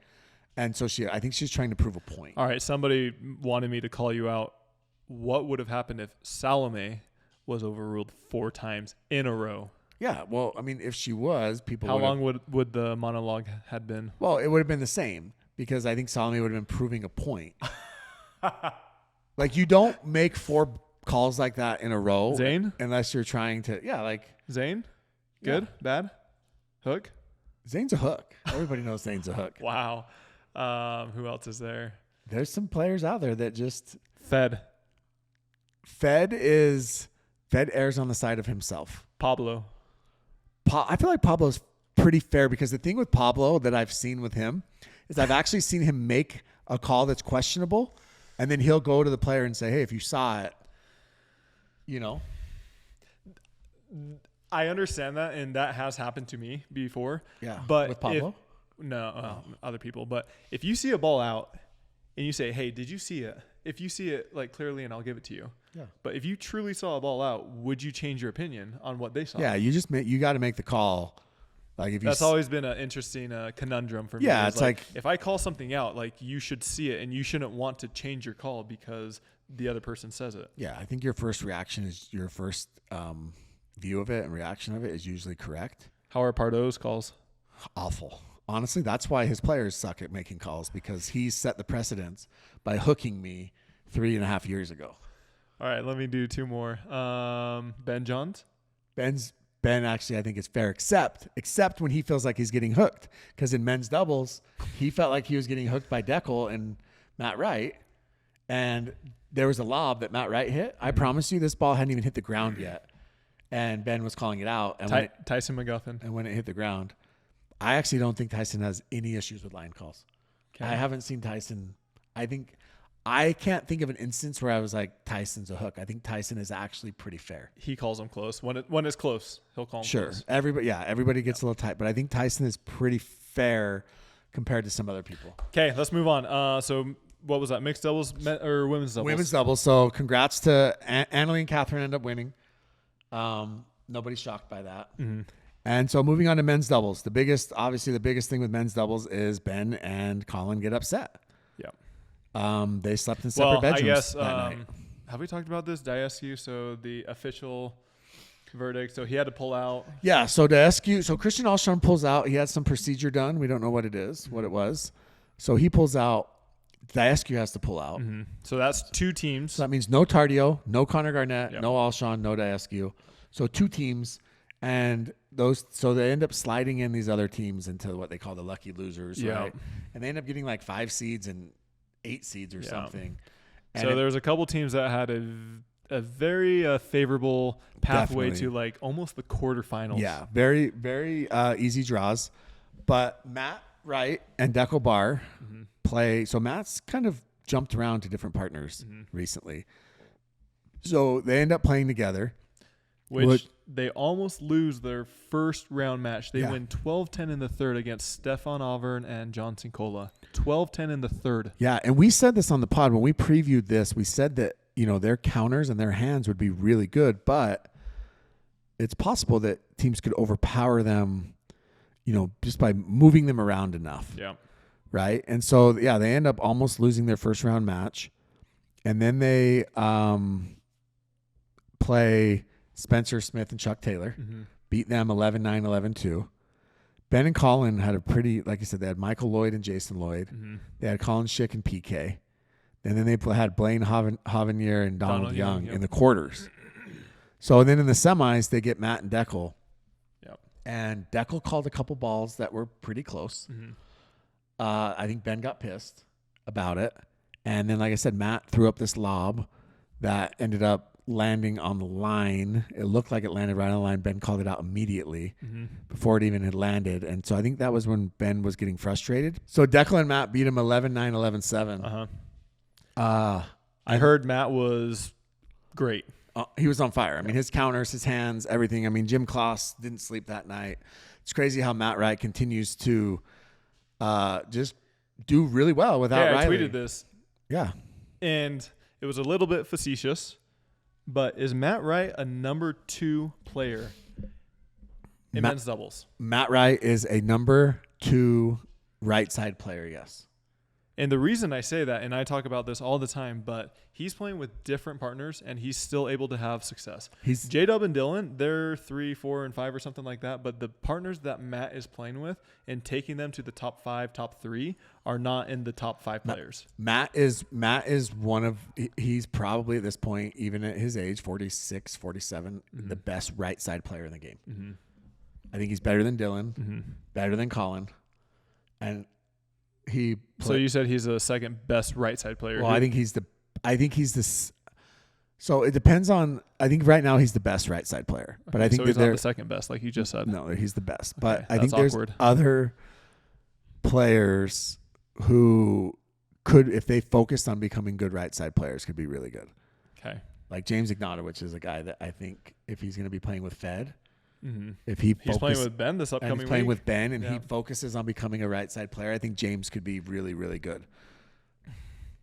And so I think she's trying to prove a point.
All right. Somebody wanted me to call you out. What would have happened if Salome was overruled 4 times in a row?
Yeah. Well, I mean, if she was, people
How long would the monologue had been?
Well, it would have been the same because I think Salome would have been proving a point. Like, you don't make 4 calls like that in a row.
Zane?
Unless you're trying to,
Zane? Good?
Yeah.
Bad? Hook?
Zane's a hook. Everybody knows Zane's a hook.
Wow. Who else is there?
There's some players out there that just...
Fed
airs on the side of himself.
Pablo.
I feel like Pablo's pretty fair because the thing with Pablo that I've seen with him is I've actually seen him make a call that's questionable, and then he'll go to the player and say, hey, if you saw it,
I understand that, and that has happened to me before.
Yeah,
but
with Pablo?
Other people. But if you see a ball out and you say, hey, did you see it? If you see it like clearly, and I'll give it to you.
Yeah.
But if you truly saw a ball out, would you change your opinion on what they saw?
Yeah, you got to make the call. Like if
that's always been an interesting conundrum for me.
Yeah, it's like
if I call something out, like you should see it, and you shouldn't want to change your call because the other person says it.
Yeah, I think your first reaction is your first view of it and reaction of it is usually correct.
How are Pardo's calls?
Awful. Honestly, that's why his players suck at making calls because he set the precedence by hooking me 3.5 years ago.
All right, let me do 2 more. Ben Johns?
Ben actually, I think it's fair, except when he feels like he's getting hooked. Because in men's doubles, he felt like he was getting hooked by Deckel and Matt Wright. And there was a lob that Matt Wright hit. I promise you this ball hadn't even hit the ground yet. And Ben was calling it out. And
Tyson McGuffin.
And when it hit the ground, I actually don't think Tyson has any issues with line calls. Okay. I haven't seen Tyson. I can't think of an instance where I was like, Tyson's a hook. I think Tyson is actually pretty fair.
He calls them close. When it's close, he'll call them close.
Sure. Everybody gets a little tight. But I think Tyson is pretty fair compared to some other people.
Okay, let's move on. So what was that? Mixed doubles or women's doubles?
Women's doubles. So congrats to Annalie and Catherine end up winning. Nobody's shocked by that. Mm-hmm. And so moving on to men's doubles. The biggest thing with men's doubles is Ben and Colin get upset.
Yeah.
They slept in separate bedrooms.
I guess,
that night.
Have we talked about this? Daescu, so the official verdict. So he had to pull out.
Yeah, so Daescu, so Christian Alshon pulls out. He had some procedure done. We don't know what it is, what it was. So he pulls out. Daescu has to pull out.
Mm-hmm. So that's 2 teams.
So that means no Tardio, no Connor Garnett, no Alshon, no Daescu. So 2 teams. And so they end up sliding in these other teams into what they call the lucky losers, right? And they end up getting like 5 seeds and 8 seeds or something. And
so there's a couple teams that had a very favorable pathway to like almost the quarterfinals.
Yeah, very, very easy draws. But Matt Wright and Deckel Barr play. So Matt's kind of jumped around to different partners recently. So they end up playing together.
Which they almost lose their first round match. They win 12-10 in the third against Stefan Auvergne and John Cincola. 12-10 in the third.
Yeah, and we said this on the pod. When we previewed this, we said that, their counters and their hands would be really good, but it's possible that teams could overpower them, just by moving them around enough.
Yeah.
Right? And so, they end up almost losing their first round match. And then they play Spencer Smith and Chuck Taylor, beat them 11-9, 11-2. Ben and Colin had a pretty, like I said, they had Michael Lloyd and Jason Lloyd. They had Colin Schick and PK. And then they had Blaine Havenier and Donald Young in the quarters. So then in the semis, they get Matt and Deckel.
Yep.
And Deckel called a couple balls that were pretty close. I think Ben got pissed about it. And then, like I said, Matt threw up this lob that ended up landing on the line. It looked like it landed right on the line. Ben called it out immediately before it even had landed. And so I think that was when Ben was getting frustrated. So Declan and Matt beat him 11-9, 11-7.
I heard Matt was great.
He was on fire. I mean, his counters, his hands, everything. I mean, Jim Kloss didn't sleep that night. It's crazy how Matt Wright continues to just do really well without Riley.
I tweeted this.
Yeah.
And it was a little bit facetious, but is Matt Wright a number 2 player in men's doubles?
Matt Wright is a number 2 right side player, yes.
And the reason I say that, and I talk about this all the time, but he's playing with different partners and he's still able to have success. J-Dub and Dylan, they're 3, 4, and 5 or something like that. But the partners that Matt is playing with and taking them to the top 5, top 3 are not in the top 5 players.
Matt is one of, he's probably at this point, even at his age, 46, 47, the best right side player in the game. I think he's better than Dylan, better than Colin. And
so you said he's the second best right side player.
Well, I think he's the. So it depends on. I think right now he's the best right side player, but I think
so he's not the second best, like you just said.
No, he's the best. But I think there's other players who could, if they focused on becoming good right side players, could be really good.
Okay.
Like James Ignatowicz is a guy that I think if he's going to be playing with Fed. If
he's playing with Ben this upcoming week.
He's playing with Ben, and he focuses on becoming a right side player. I think James could be really, really good.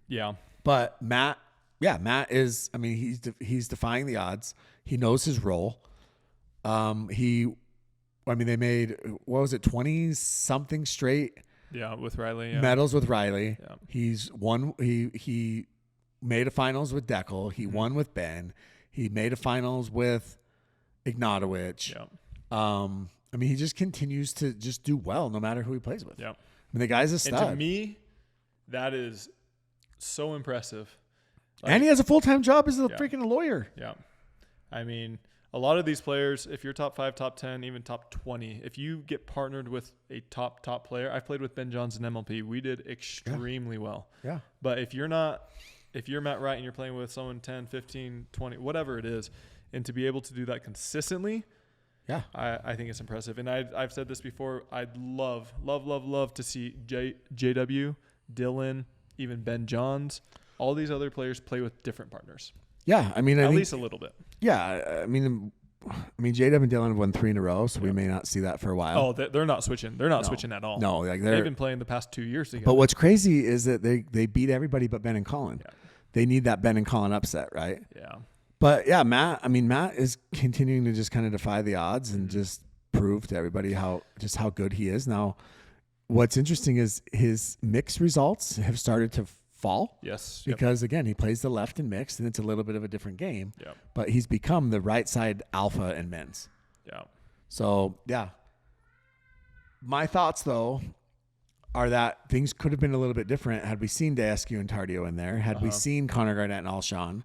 Yeah, but Matt is. I mean, he's defying the odds. He knows his role. They made 20 something straight.
Yeah, with Riley.
Medals with Riley.
Yeah.
He's won. He made a finals with Deckel. He won with Ben. He made a finals with Ignatowicz.
Yeah.
I mean, he just continues to just do well no matter who he plays with.
Yeah.
I mean, the guy's a stud.
And to me, that is so impressive.
And he has a full-time job as a freaking lawyer.
Yeah. I mean, a lot of these players, if you're top 5, top 10, even top 20, if you get partnered with a top player, I've played with Ben Johns in MLP. We did extremely well.
Yeah.
But if you're Matt Wright and you're playing with someone 10, 15, 20, whatever it is, and to be able to do that consistently, I think it's impressive. And I've said this before. I'd love to see JW, Dylan, even Ben Johns, all these other players play with different partners.
Yeah, I mean,
at least a little bit.
Yeah, I mean, JW and Dylan have won 3 in a row, so we may not see that for a while.
Oh, they're not switching. They're not switching at all.
No,
they've been playing the past 2 years together.
But what's crazy is that they beat everybody but Ben and Colin. Yeah. They need that Ben and Colin upset, right?
Yeah.
But yeah, Matt is continuing to just kind of defy the odds and just prove to everybody how good he is. Now, what's interesting is his mixed results have started to fall.
Yes.
Because again, he plays the left in mixed and it's a little bit of a different game.
Yeah.
But he's become the right side alpha in men's.
Yeah.
So yeah. My thoughts though are that things could have been a little bit different had we seen Daescu and Tardio in there, had we seen Connor Garnett and Alshon.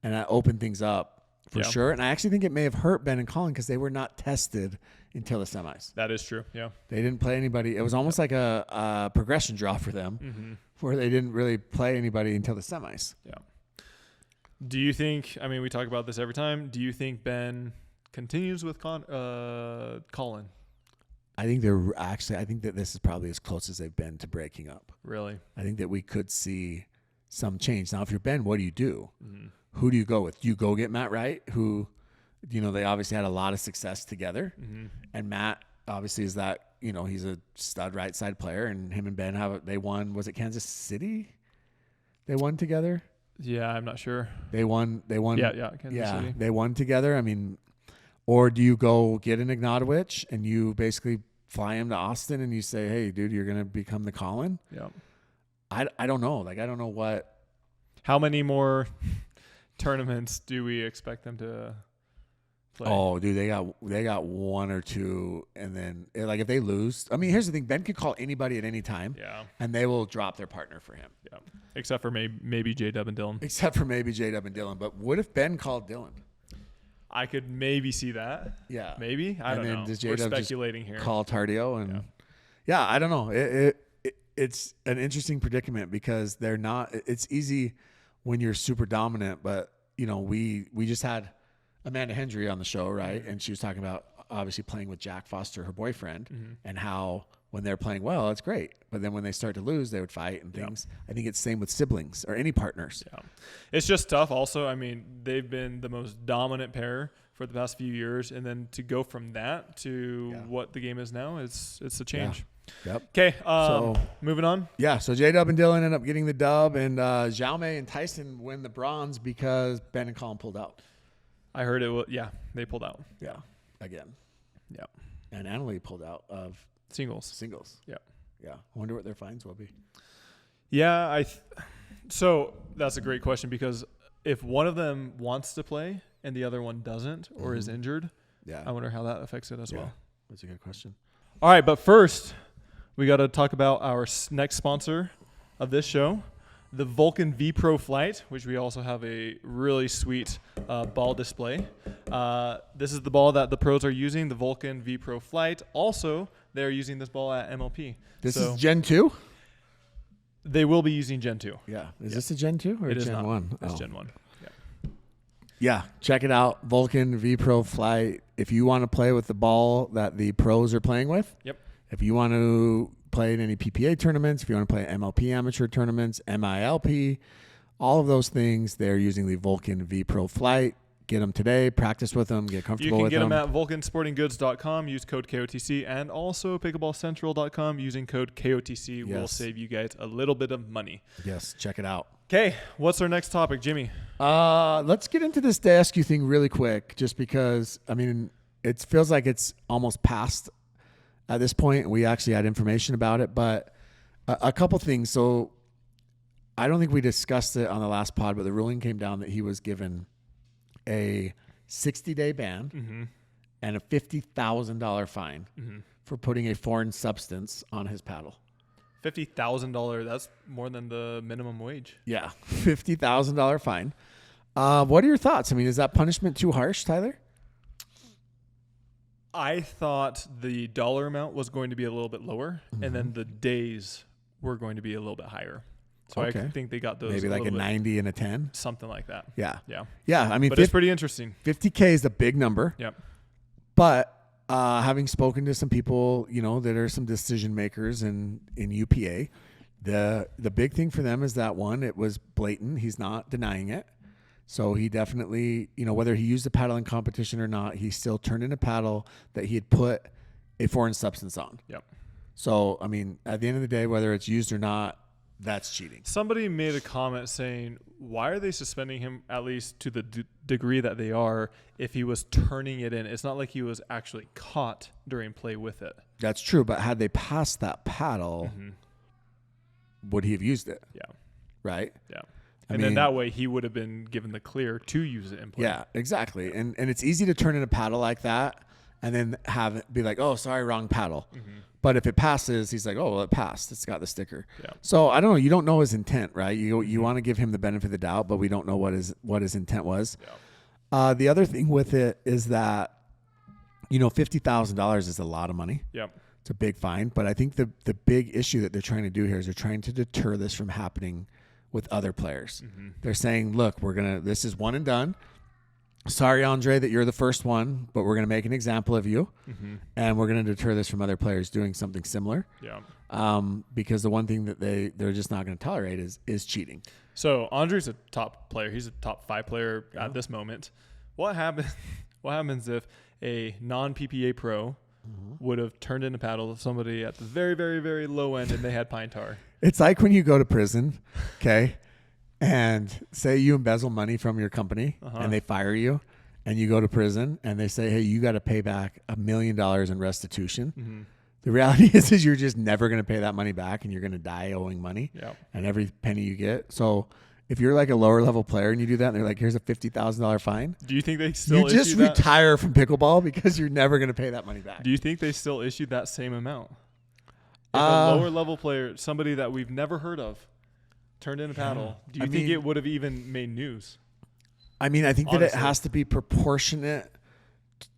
And that opened things up for sure. And I actually think it may have hurt Ben and Colin because they were not tested until the semis.
That is true. Yeah.
They didn't play anybody. It was almost like a progression draw for them where they didn't really play anybody until the semis.
Yeah. Do you think, I mean, we talk about this every time. Do you think Ben continues with Colin?
I think that this is probably as close as they've been to breaking up.
Really?
I think that we could see some change. Now, if you're Ben, what do you do? Who do you go with? Do you go get Matt Wright, who, they obviously had a lot of success together. And Matt obviously is that, he's a stud right side player, and him and Ben they won, was it Kansas City? They won together?
Yeah, I'm not sure.
They won.
Yeah, Kansas City.
They won together. I mean, or do you go get an Ignatowicz and you basically fly him to Austin and you say, hey, dude, you're going to become the Colin?
Yeah.
I don't know. Like, I don't know what.
How many more tournaments do we expect them to play?
Oh, dude, they got 1 or 2, and then if they lose, I mean, here's the thing: Ben could call anybody at any time, and they will drop their partner for him.
Yeah, except for maybe J-Dub and Dylan.
But what if Ben called Dylan?
I could maybe see that.
Yeah,
maybe. I don't know. We're speculating here.
Call Tardio and I don't know. It's an interesting predicament because they're not. It's easy when you're super dominant, but we just had Amanda Hendry on the show, right? And she was talking about obviously playing with Jack Foster, her boyfriend, and how when they're playing well, it's great. But then when they start to lose, they would fight and things. I think it's the same with siblings or any partners.
Yeah. It's just tough also. I mean, they've been the most dominant pair for the past few years. And then to go from that to what the game is now, it's a change.
Yeah. Yep.
Okay. So moving on.
Yeah. So J-Dub and Dylan end up getting the dub, and Jaume and Tyson win the bronze because Ben and Colin pulled out.
I heard it. They pulled out.
Yeah. Again.
Yeah.
And Annalie pulled out of
singles.
Yeah. Yeah. I wonder what their fines will be.
Yeah. So that's a great question, because if one of them wants to play and the other one doesn't or is injured, I wonder how that affects it as well.
That's a good question.
All right. But first, we got to talk about our next sponsor of this show, the Vulcan V Pro Flight, which we also have a really sweet ball display. This is the ball that the pros are using, the Vulcan V Pro Flight. Also, they're using this ball at MLP.
This is Gen 2?
They will be using Gen 2.
Yeah. Is this a Gen 2 or Gen 1?
It's Gen 1. Yeah.
Yeah. Check it out. Vulcan V Pro Flight. If you want to play with the ball that the pros are playing with.
Yep.
If you want to play in any PPA tournaments, if you want to play MLP amateur tournaments, MILP, all of those things, they're using the Vulcan V Pro Flight. Get them today, practice with them, get comfortable with them.
You can get them at vulcansportinggoods.com, use code KOTC, and also pickleballcentral.com using code KOTC will save you guys a little bit of money.
Yes, check it out.
Okay, what's our next topic, Jimmy?
Let's get into this Daescu thing really quick, just because, I mean, it feels like it's almost past at this point. We actually had information about it, but a couple things. So I don't think we discussed it on the last pod, but the ruling came down that he was given a 60-day ban and a $50,000 fine for putting a foreign substance on his paddle.
$50,000, that's more than the minimum wage.
Yeah, $50,000 fine. What are your thoughts? I mean, is that punishment too harsh, Tyler?
I thought the dollar amount was going to be a little bit lower, and then the days were going to be a little bit higher. So I think they got those
maybe like a 90 and a 10,
something like that.
Yeah. I mean,
but it's pretty interesting.
50K is a big number.
Yep.
But having spoken to some people, that are some decision makers in UPA, the big thing for them is that one, it was blatant. He's not denying it. So he definitely, whether he used the paddle in competition or not, he still turned in a paddle that he had put a foreign substance on.
Yep.
So, I mean, at the end of the day, whether it's used or not, that's cheating.
Somebody made a comment saying, why are they suspending him, at least to the degree that they are, if he was turning it in? It's not like he was actually caught during play with it.
That's true. But had they passed that paddle, would he have used it?
Yeah.
Right?
Yeah. And then that way he would have been given the clear to use it in play.
Yeah, exactly. And it's easy to turn in a paddle like that and then have it be like, oh, sorry, wrong paddle. But if it passes, he's like, oh, well, it passed. It's got the sticker.
Yeah.
So I don't know. You don't know his intent, right? You want to give him the benefit of the doubt, but we don't know what his intent was. Yeah. The other thing with it is that, $50,000 is a lot of money.
Yep.
It's a big fine. But I think the big issue that they're trying to do here is they're trying to deter this from happening with other players. They're saying, look, this is one and done. Sorry, Andrei, that you're the first one, but we're going to make an example of you, and we're going to deter this from other players doing something similar.
Yeah.
Because the one thing that they're just not going to tolerate is cheating.
So Andrei's a top player. He's a top 5 player at this moment. What happens if a non-PPA pro would have turned in a paddle to somebody at the very, very, very low end and they had pine tar?
It's like when you go to prison, okay? And say you embezzle money from your company and they fire you, and you go to prison and they say, hey, you got to pay back $1 million in restitution. The reality is you're just never going to pay that money back, and you're going to die owing money and every penny you get. So if you're like a lower level player and you do that and they're like, here's a $50,000 fine.
Do you think they still
just retire from pickleball because you're never going to pay that money back?
Do you think they still issued that same amount? If a lower level player, somebody that we've never heard of, turned in a paddle, do you think it would have even made news? I
mean, I think that it has to be proportionate.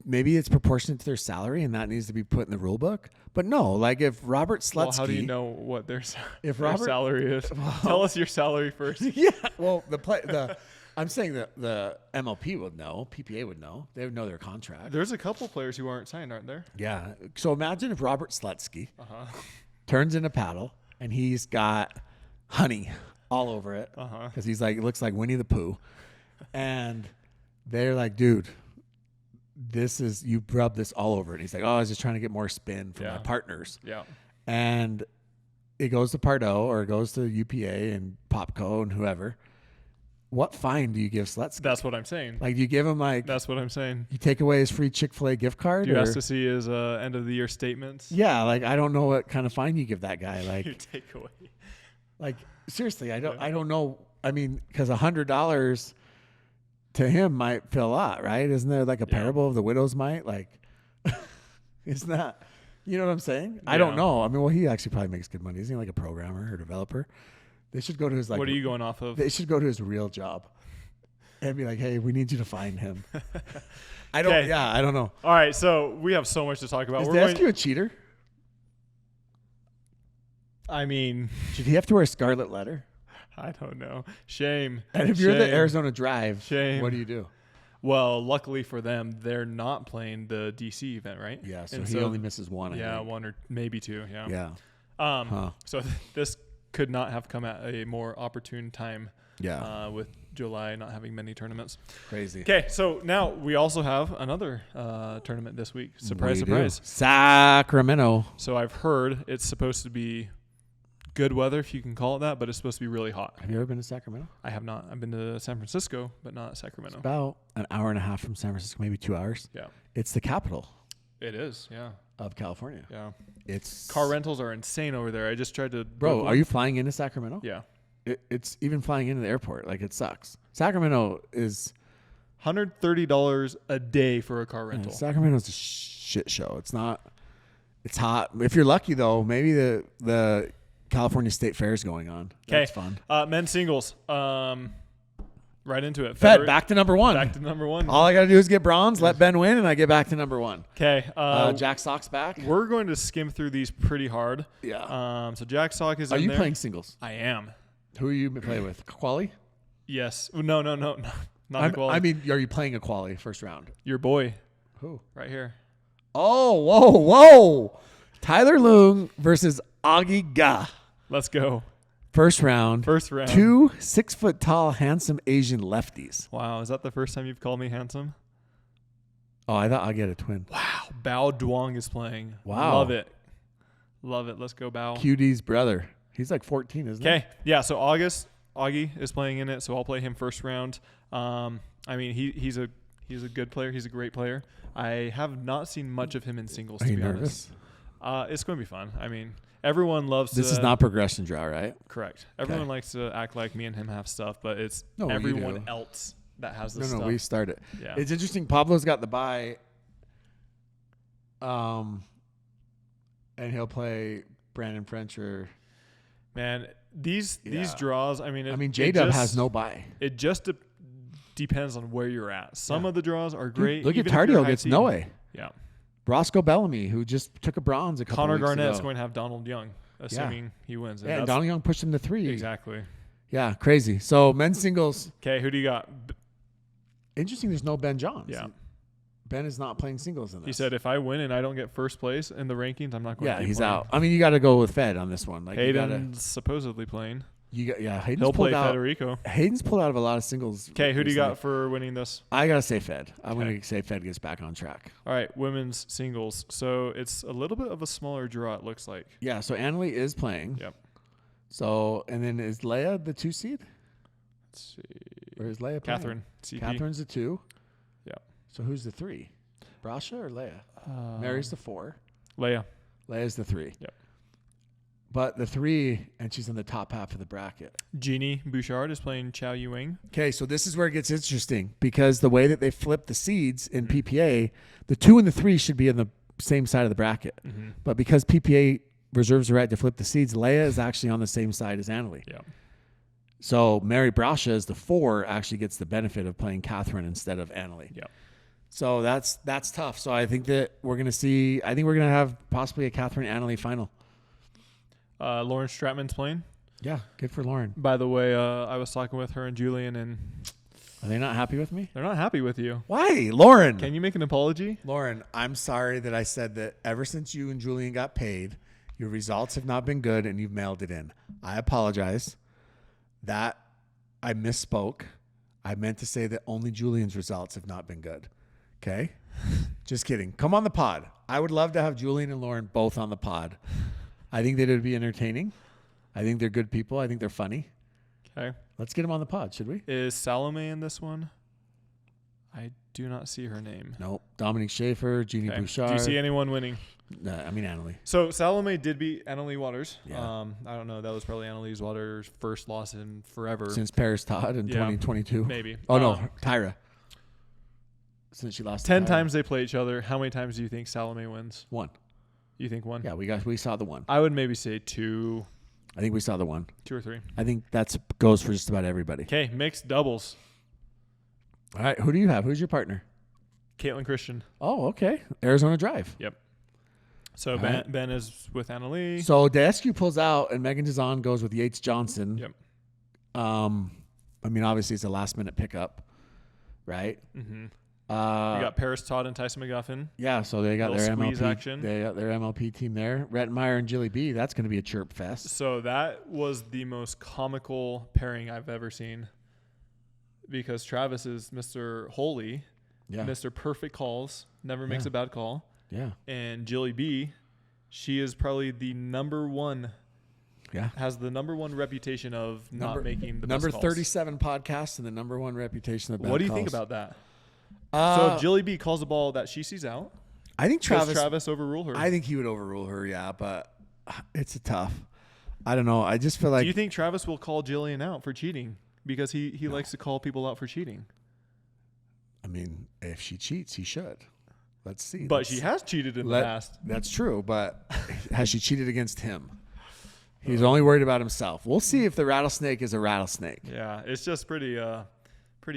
Maybe it's proportionate to their salary, and that needs to be put in the rule book. But no, like if Robert Slutsky... Well,
how do you know what their salary is? Tell us your salary first.
Yeah, well, the I'm saying that the MLP would know. PPA would know. They would know their contract.
There's a couple players who aren't signed, aren't there?
Yeah. So imagine if Robert Slutsky turns in a paddle and he's got honey all over it because he's like, it looks like Winnie the Pooh. And they're like, dude, you rub this all over it. And he's like, oh, I was just trying to get more spin for my partners.
Yeah.
And it goes to Pardo or it goes to UPA and Popco and whoever. What fine do you give Slutsky?
That's what I'm saying.
Like, do you give him
That's what I'm saying.
You take away his free Chick-fil-A gift card?
Do you ask to see his end of the year statements?
Yeah, like I don't know what kind of fine you give that guy. Like,
you take away.
Like seriously, I don't know. I mean, because $100 to him might feel a lot, right? Isn't there like a parable of the widow's mite? Like, isn't that? You know what I'm saying? Yeah. I don't know. I mean, well, he actually probably makes good money. Isn't he like a programmer or developer? They should go to his
What are you going off of?
They should go to his real job and be like, "Hey, we need you to find him." I don't. Yeah, I don't know.
All right, so we have so much to talk about.
Is Daescu a cheater?
I mean,
should he have to wear a scarlet letter?
I don't know. Shame.
And if you're the Arizona Drive,
shame.
What do you do?
Well, luckily for them, they're not playing the DC event, right?
Yeah, so he only misses one.
Yeah, one or maybe two. Yeah.
Yeah.
So this could not have come at a more opportune time.
Yeah.
With July not having many tournaments.
Crazy.
Okay, so now we also have another tournament this week. Surprise, surprise.
Sacramento.
So I've heard it's supposed to be good weather, if you can call it that, but it's supposed to be really hot.
Have you ever been to Sacramento?
I have not. I've been to San Francisco, but not Sacramento.
It's about an hour and a half from San Francisco, maybe 2 hours.
Yeah.
It's the capital.
It is, yeah.
Of California.
Yeah.
It's
car rentals are insane over there. I just tried to.
Bro, are you flying into Sacramento?
Yeah.
It's even flying into the airport. Like, it sucks. Sacramento is
$130 a day for a car rental.
Sacramento's a shit show. It's not. It's hot. If you're lucky, though, maybe the California State Fair is going on. That's fun.
Men's singles. Right into it.
Fed, back to number one.
Back to number one.
All I got to do is get bronze, let Ben win, and I get back to number one.
Okay.
Jack Sock's back.
We're going to skim through these pretty hard.
Yeah.
So Jack Sock is
in there. Are you
there.
playing singles?
I am.
Who are you playing with? Quali?
Yes. No. Not the quali.
I mean, are you playing a quali first round?
Your boy.
Who?
Right here.
Oh, whoa. Tyler Leung versus Augie Ga.
Let's go.
First round. 2 6-foot-tall, handsome Asian lefties.
Wow. Is that the first time you've called me handsome?
Oh, I thought I'd get a twin.
Wow. Bao Duong is playing.
Wow.
Love it. Let's go, Bao.
QD's brother. He's like 14, isn't he?
Okay. Yeah. So Augie is playing in it. So I'll play him first round. I mean, he's a good player. He's a great player. I have not seen much of him in singles,
Are
to
you
be
nervous?
honest. It's going to be fun. I mean, everyone loves
This is not progression draw, right?
Correct. Everyone likes to act like me and him have stuff, but it's
No,
everyone else that has the stuff.
No, we started.
Yeah.
It's interesting. Pablo's got the bye. And he'll play Brandon French or...
Man, these draws, I mean,
J-Dub has no bye.
It just depends on where you're at. Some of the draws are great.
Dude, look at Tardio gets Noe.
Yeah.
Roscoe Bellamy, who just took a bronze a couple
Connor
weeks
Garnett's
ago.
going to have Donald Young, assuming he wins.
And Donald Young pushed him to 3.
Exactly.
Yeah, crazy. So men's singles.
Okay, who do you got?
Interesting, there's no Ben Johns.
Yeah.
Ben is not playing singles in this.
He said, if I win and I don't get first place in the rankings, I'm not going to keep
he's
playing.
out. I mean, you got to go with Fed on this one. Like,
Hayden's supposedly playing.
Hayden's
He'll play
out.
Federico.
Hayden's pulled out of a lot of singles.
Okay, who do you got for winning this?
I got to say Fed. I'm going to say Fed gets back on track.
All right, women's singles. So it's a little bit of a smaller draw, it looks like.
Yeah, so Annalie is playing.
Yep.
So, and then is Leia the 2 seed?
Let's see.
Or is Leia playing?
Catherine. CP.
Catherine's the 2.
Yeah.
So who's the 3? Brasha or Leia? Mary's the 4.
Leia.
Leia's the 3.
Yep.
But the 3, and she's in the top half of the bracket.
Jeannie Bouchard is playing Chow Yuing.
Okay, so this is where it gets interesting because the way that they flip the seeds in PPA, the 2 and the 3 should be in the same side of the bracket.
Mm-hmm.
But because PPA reserves the right to flip the seeds, Leia is actually on the same side as Annalie.
Yeah.
So Mary Brasha as the 4 actually gets the benefit of playing Catherine instead of Annalie.
Yeah.
So that's tough. So I think that we're going to have possibly a Catherine Annalie final.
Lauren Stratman's playing.
Yeah, good for Lauren.
By the way, I was talking with her and Julian, and
Are they not happy with me?
They're not happy with you.
Why? Lauren.
Can you make an apology?
Lauren, I'm sorry that I said that ever since you and Julian got paid, your results have not been good and you've mailed it in. I apologize. That I misspoke. I meant to say that only Julian's results have not been good. Okay? Just kidding. Come on the pod. I would love to have Julian and Lauren both on the pod. I think that it would be entertaining. I think they're good people. I think they're funny.
Okay.
Let's get them on the pod, should we?
Is Salome in this one? I do not see her name.
Nope. Dominique Schaefer, Jeannie Bouchard.
Do you see anyone winning?
I mean, Annalie.
So Salome did beat Annalie Waters.
Yeah.
I don't know. That was probably Annalie Waters' first loss in forever.
Since Paris Todd in 2022.
Maybe.
Oh, no. Tyra. Since she lost
10 times they play each other. How many times do you think Salome wins?
1.
You think 1?
Yeah, we saw the 1.
I would maybe say 2.
I think we saw the 1.
2 or 3.
I think that goes for just about everybody.
Okay, mixed doubles.
All right, who do you have? Who's your partner?
Caitlin Christian.
Oh, okay. Arizona Drive.
Yep. So Ben is with Annalie.
So Daescu pulls out and Megan Dizon goes with Yates Johnson.
Yep.
I mean, obviously it's a last minute pickup, right?
Mm-hmm. We got Paris Todd and Tyson McGuffin.
Yeah, so they got their
squeeze
MLP
action.
They got their MLP team there. Rettenmeyer and Jilly B. That's going to be a chirp fest.
So that was the most comical pairing I've ever seen, because Travis is Mr. Holy, Mr. Perfect Calls, never makes a bad call.
Yeah.
And Jilly B, she is probably the number one.
Yeah.
Has the number one reputation of not making the
number
best calls.
37 podcast and the number one reputation of bad calls.
What do you think about that? So if Jilly B calls a ball that she sees out,
I think
does Travis overrule her?
I think he would overrule her, yeah, but it's a tough. I don't know. I just feel like.
Do you think Travis will call Jillian out for cheating? Because he likes to call people out for cheating.
I mean, if she cheats, he should. Let's see.
But she has cheated in the past.
That's true, but has she cheated against him? He's only worried about himself. We'll see if the rattlesnake is a rattlesnake.
Yeah, it's just pretty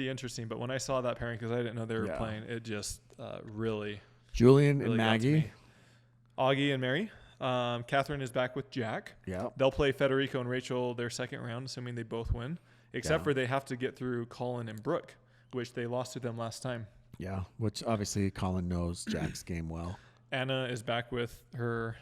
interesting. But when I saw that pairing, because I didn't know they were playing, it just really.
Julian
really
and Maggie.
Augie and Mary. Catherine is back with Jack.
Yeah.
They'll play Federico and Rachel their second round, assuming they both win. Except for they have to get through Colin and Brooke, which they lost to them last time.
Yeah, which obviously Colin knows Jack's game well.
Anna is back with her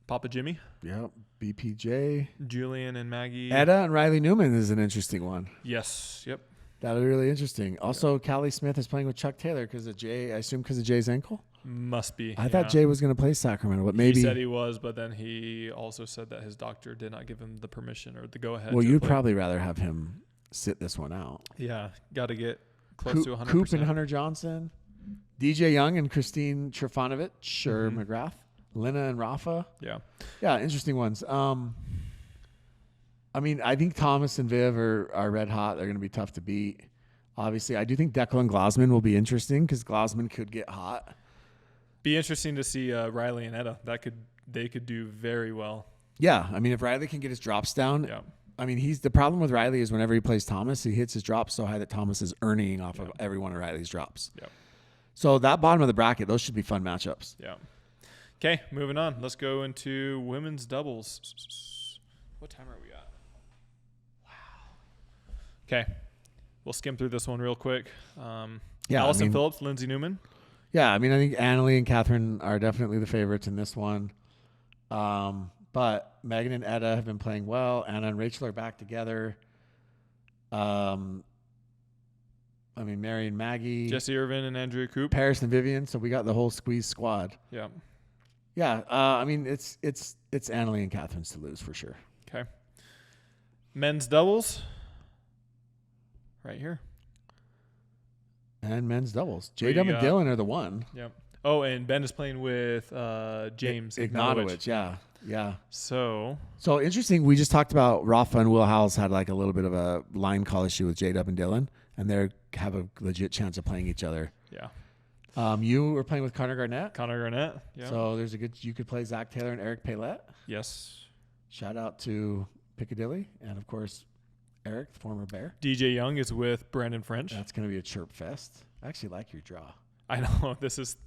Papa Jimmy.
Yeah, BPJ.
Julian and Maggie.
Etta and Riley Newman is an interesting one.
Yes. Yep.
That'll be really interesting. Also, Callie Smith is playing with Chuck Taylor because of Jay. I assume because of Jay's ankle.
Must be.
I thought Jay was going to play Sacramento, but maybe
he said he was, but then he also said that his doctor did not give him the permission or the go-ahead.
Well, you'd probably rather have him sit this one out.
Yeah, got to get close to 100%.
Coop and Hunter Johnson, DJ Young and Christine Trefanovic, McGrath, Lena and Rafa.
Yeah,
interesting ones. I mean, I think Thomas and Viv are red hot. They're going to be tough to beat. Obviously, I do think Declan Glassman will be interesting because Glassman could get hot.
Be interesting to see Riley and Etta. They could do very well.
Yeah, I mean, if Riley can get his drops down.
Yeah.
I mean, the problem with Riley is whenever he plays Thomas, he hits his drops so high that Thomas is earning off of every one of Riley's drops.
Yeah.
So that bottom of the bracket, those should be fun matchups.
Yeah. Okay, moving on. Let's go into women's doubles. What time are we at? Wow. Okay. We'll skim through this one real quick. Allison Phillips, Lindsay Newman.
Yeah, I mean, I think Annalie and Catherine are definitely the favorites in this one. But Megan and Etta have been playing well. Anna and Rachel are back together. I mean, Mary and Maggie.
Jesse Irvin and Andrea Coop.
Paris and Vivian. So we got the whole squeeze squad.
Yeah.
Yeah. I mean, it's Annalie and Catherine's to lose for sure.
Okay. Men's doubles. Right here.
And men's doubles. J-Dub and Dylan are the one.
Yep. Oh, and Ben is playing with James Ignatowicz.
Yeah.
So
interesting. We just talked about Rafa and Will Howells had like a little bit of a line call issue with J-Dub and Dylan, and they have a legit chance of playing each other.
Yeah.
You were playing with Connor Garnett.
Yeah.
So you could play Zach Taylor and Eric Paylette.
Yes.
Shout out to Piccadilly and of course Eric, the former Bear.
DJ Young is with Brandon French.
That's going to be a chirp fest. I actually like your draw.
I know it's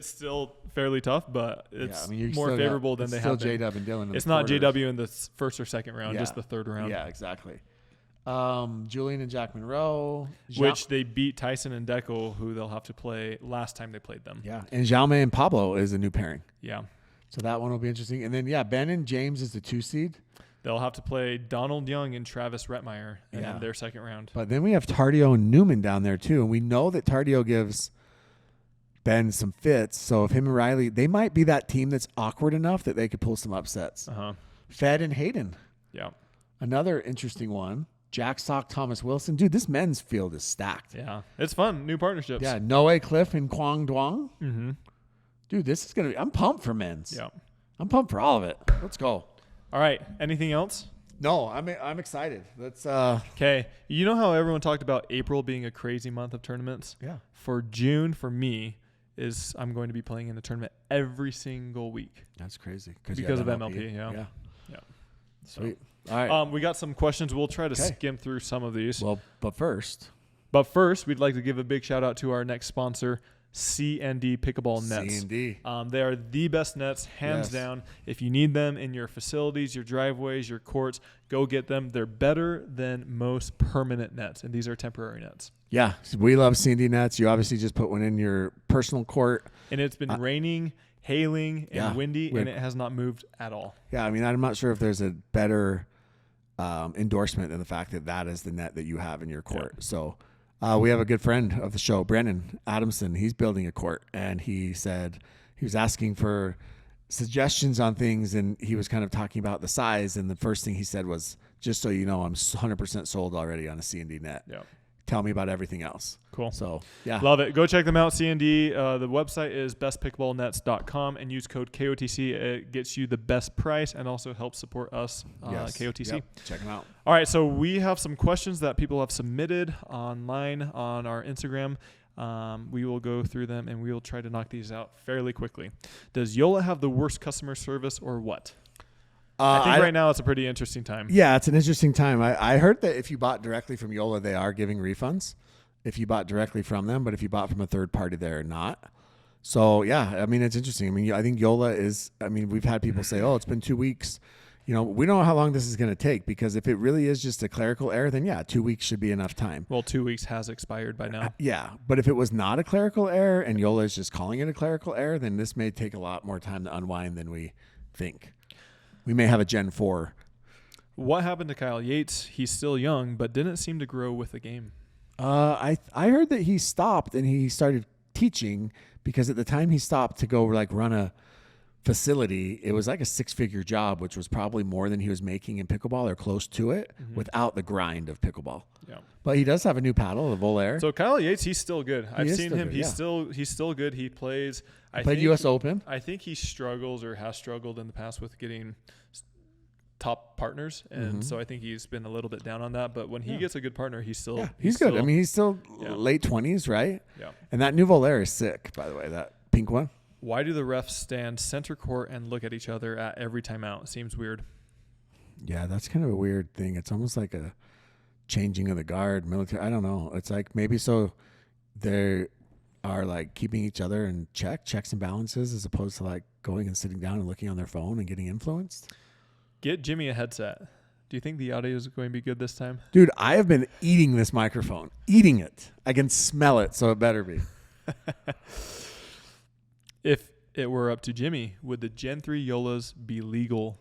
still fairly tough, but it's more favorable than they have been.
J-Dub and Dylan.
It's not JW in the first or second round, just the third round.
Yeah, exactly. Julian and Jack Monroe.
Which they beat Tyson and Deckel, who they'll have to play last time they played them.
Yeah. And Jaume and Pablo is a new pairing.
Yeah.
So that one will be interesting. And then, Ben and James is the 2 seed.
They'll have to play Donald Young and Travis Rettmeyer in their second round.
But then we have Tardio and Newman down there, too. And we know that Tardio gives Ben some fits. So if him and Riley, they might be that team that's awkward enough that they could pull some upsets. Fed and Hayden.
Yeah.
Another interesting one. Jack Sock, Thomas Wilson. Dude, this men's field is stacked.
Yeah. It's fun. New partnerships.
Yeah. Noe Cliff and Quang Duong.
Mm-hmm.
Dude, this is going to be – I'm pumped for men's.
Yeah.
I'm pumped for all of it. Let's go.
All right. Anything else?
No, I'm excited. Let's
Okay. You know how everyone talked about April being a crazy month of tournaments?
Yeah.
For June, for me, is I'm going to be playing in the tournament every single week.
That's crazy.
Because of MLP. Yeah. So,
sweet. All right.
We got some questions. We'll try to skim through some of these.
Well, but first,
we'd like to give a big shout out to our next sponsor, C&D Pickleball Nets.
C&D.
They are the best nets, hands down. If you need them in your facilities, your driveways, your courts, go get them. They're better than most permanent nets, and these are temporary nets. Yeah,
we love C&D nets. You obviously just put one in your personal court.
And it's been raining, hailing, and windy, and it has not moved at all.
Yeah, I mean, I'm not sure if there's a better endorsement than the fact that is the net that you have in your court. Yeah. So we have a good friend of the show, Brennan Adamson. He's building a court, and he said he was asking for suggestions on things, and he was kind of talking about the size, and the first thing he said was, just so you know, I'm 100% sold already on a C&D net.
Yeah.
Tell me about everything else.
Cool.
So, yeah.
Love it. Go check them out, C&D. The website is bestpickleballnets.com, and use code KOTC. It gets you the best price and also helps support us, KOTC.
Yep. Check them out.
All right, so we have some questions that people have submitted online on our Instagram. We will go through them, and we will try to knock these out fairly quickly. Does Yola have the worst customer service, or what? I think right now it's a pretty interesting time.
Yeah, it's an interesting time. I heard that if you bought directly from Yola, they are giving refunds if you bought directly from them, but if you bought from a third party, they're not. So, yeah, I mean, it's interesting. I mean, I think Yola is, I mean, we've had people say, it's been 2 weeks. You know, we don't know how long this is going to take, because if it really is just a clerical error, then 2 weeks should be enough time.
Well, 2 weeks has expired by now.
Yeah, but if it was not a clerical error and Yola is just calling it a clerical error, then this may take a lot more time to unwind than we think. We may have a Gen 4.
What happened to Kyle Yates? He's still young, but didn't seem to grow with the game.
I heard that he stopped and he started teaching, because at the time he stopped to go run a facility, it was like a 6-figure job, which was probably more than he was making in pickleball or close to it, without the grind of pickleball. Yeah. But he does have a new paddle, the Volair.
So Kyle Yates, he's still good. I've seen him. He's still good. He plays.
He played U.S. Open.
I think he struggles or has struggled in the past with getting top partners, and so I think he's been a little bit down on that. But when he gets a good partner, he's good.
I mean, he's still late 20s, right?
Yeah.
And that new Volair is sick, by the way. That pink one.
Why do the refs stand center court and look at each other at every timeout? It seems weird.
Yeah, that's kind of a weird thing. It's almost like a changing of the guard, military. I don't know. It's like maybe so they are like keeping each other in checks and balances, as opposed to like going and sitting down and looking on their phone and getting influenced.
Get Jimmy a headset. Do you think the audio is going to be good this time?
Dude, I have been eating this microphone. Eating it. I can smell it, so it better be.
If it were up to Jimmy, would the Gen 3 Yolas be legal?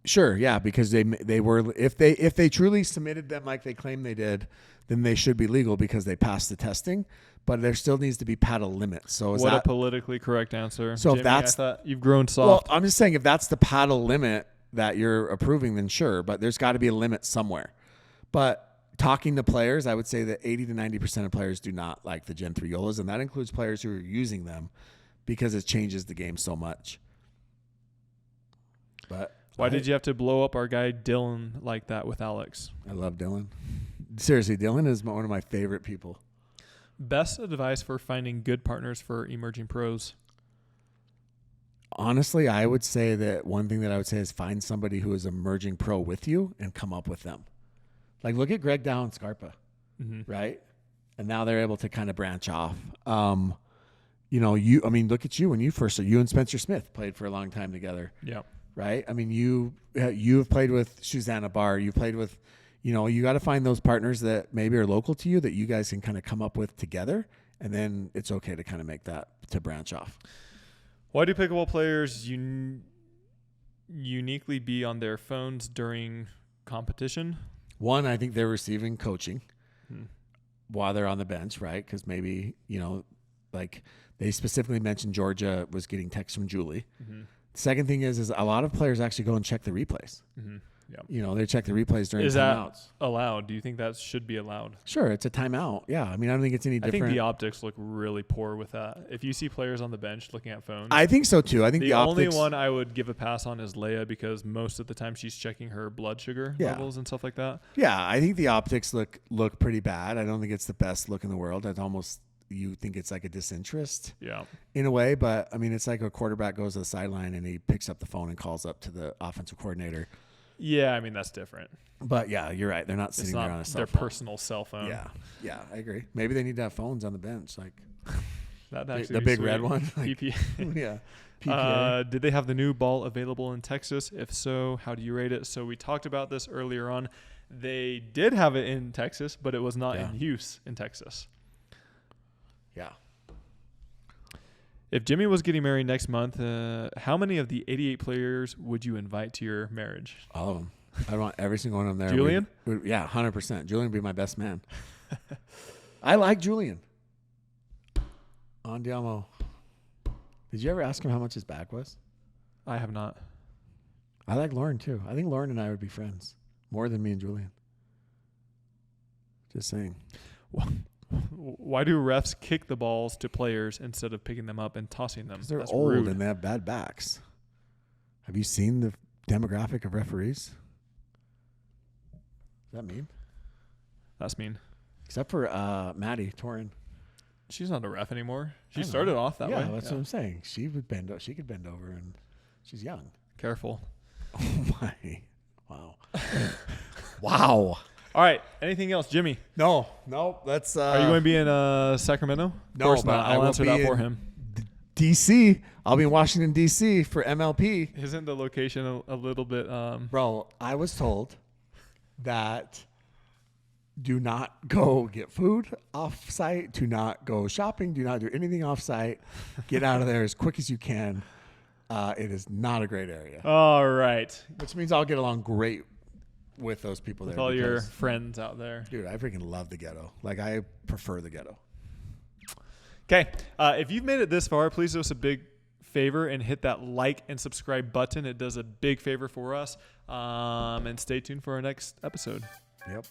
Sure, yeah, because they were, if they truly submitted them like they claim they did, then they should be legal because they passed the testing. But there still needs to be paddle limits. So is
what
that
a politically correct answer?
So
Jimmy,
if that's,
I thought you've grown soft.
Well, I'm just saying, if that's the paddle limit that you're approving, then sure. But there's got to be a limit somewhere. But talking to players, I would say that 80 to 90% of players do not like the Gen 3 Yolas, and that includes players who are using them because it changes the game so much. But
why did you have to blow up our guy Dylan like that with Alex?
I love Dylan. Seriously, Dylan is one of my favorite people.
Best advice for finding good partners for emerging pros?
Honestly, I would say that one thing that I would say is find somebody who is an emerging pro with you and come up with them. Like, look at Greg Dow and Scarpa, right? And now they're able to kind of branch off. Look at you when you and Spencer Smith played for a long time together.
Yeah.
right? I mean, you have played with Susanna Barr. You played with, you got to find those partners that maybe are local to you that you guys can kind of come up with together, and then it's okay to kind of make that to branch off.
Why do pickleball players uniquely be on their phones during competition?
One, I think they're receiving coaching while they're on the bench, right? Because maybe, like they specifically mentioned Georgia was getting texts from Julie. Mm-hmm. The second thing is a lot of players actually go and check the replays. Mm-hmm. Yeah. They check the replays during timeouts. Is that
allowed? Do you think that should be allowed?
Sure, it's a timeout. Yeah, I mean, I don't think it's any different.
I think the optics look really poor with that. If you see players on the bench looking at phones.
I think so too. I think the
only
optics,
one I would give a pass on is Leia, because most of the time she's checking her blood sugar levels and stuff like that.
Yeah, I think the optics look pretty bad. I don't think it's the best look in the world. It's almost, you think it's like a disinterest in a way, but I mean, it's like a quarterback goes to the sideline and he picks up the phone and calls up to the offensive coordinator.
Yeah, I mean, that's different.
But yeah, you're right. They're not sitting there on a cell phone.
Their personal cell phone.
Yeah, I agree. Maybe they need to have phones on the bench, like
the
big
sweet.
red one. Like,
PPA.
Yeah. PPA.
Did they have the new ball available in Texas? If so, how do you rate it? So we talked about this earlier on. They did have it in Texas, but it was not in use in Texas.
Yeah.
If Jimmy was getting married next month, how many of the 88 players would you invite to your marriage?
All of them. I want every single one of them there.
Julian?
100%. Julian would be my best man. I like Julian. Andiamo. Did you ever ask him how much his bag was?
I have not.
I like Lauren too. I think Lauren and I would be friends more than me and Julian. Just saying.
Why do refs kick the balls to players instead of picking them up and tossing them?
Because they're
That's
old
rude.
and they have bad backs. Have you seen the demographic of referees? Does that mean?
That's mean.
Except for Maddie Torin.
She's not a ref anymore. She started off that way.
Yeah, that's what I'm saying. She could bend over, and she's young.
Careful.
Oh my! Wow. Wow.
All right. Anything else, Jimmy?
No. That's.
Are you going to be in Sacramento?
No,
of course not. I'll answer that for him.
DC. I'll be in Washington DC for MLP.
Isn't the location a little bit?
Bro, I was told that do not go get food off site. Do not go shopping. Do not do anything off site. Get out of there as quick as you can. It is not a great area.
All right.
Which means I'll get along great with those people there.
With all your friends out there.
Dude, I freaking love the ghetto. Like, I prefer the ghetto.
Okay. If you've made it this far, please do us a big favor and hit that like and subscribe button. It does a big favor for us. And stay tuned for our next episode.
Yep.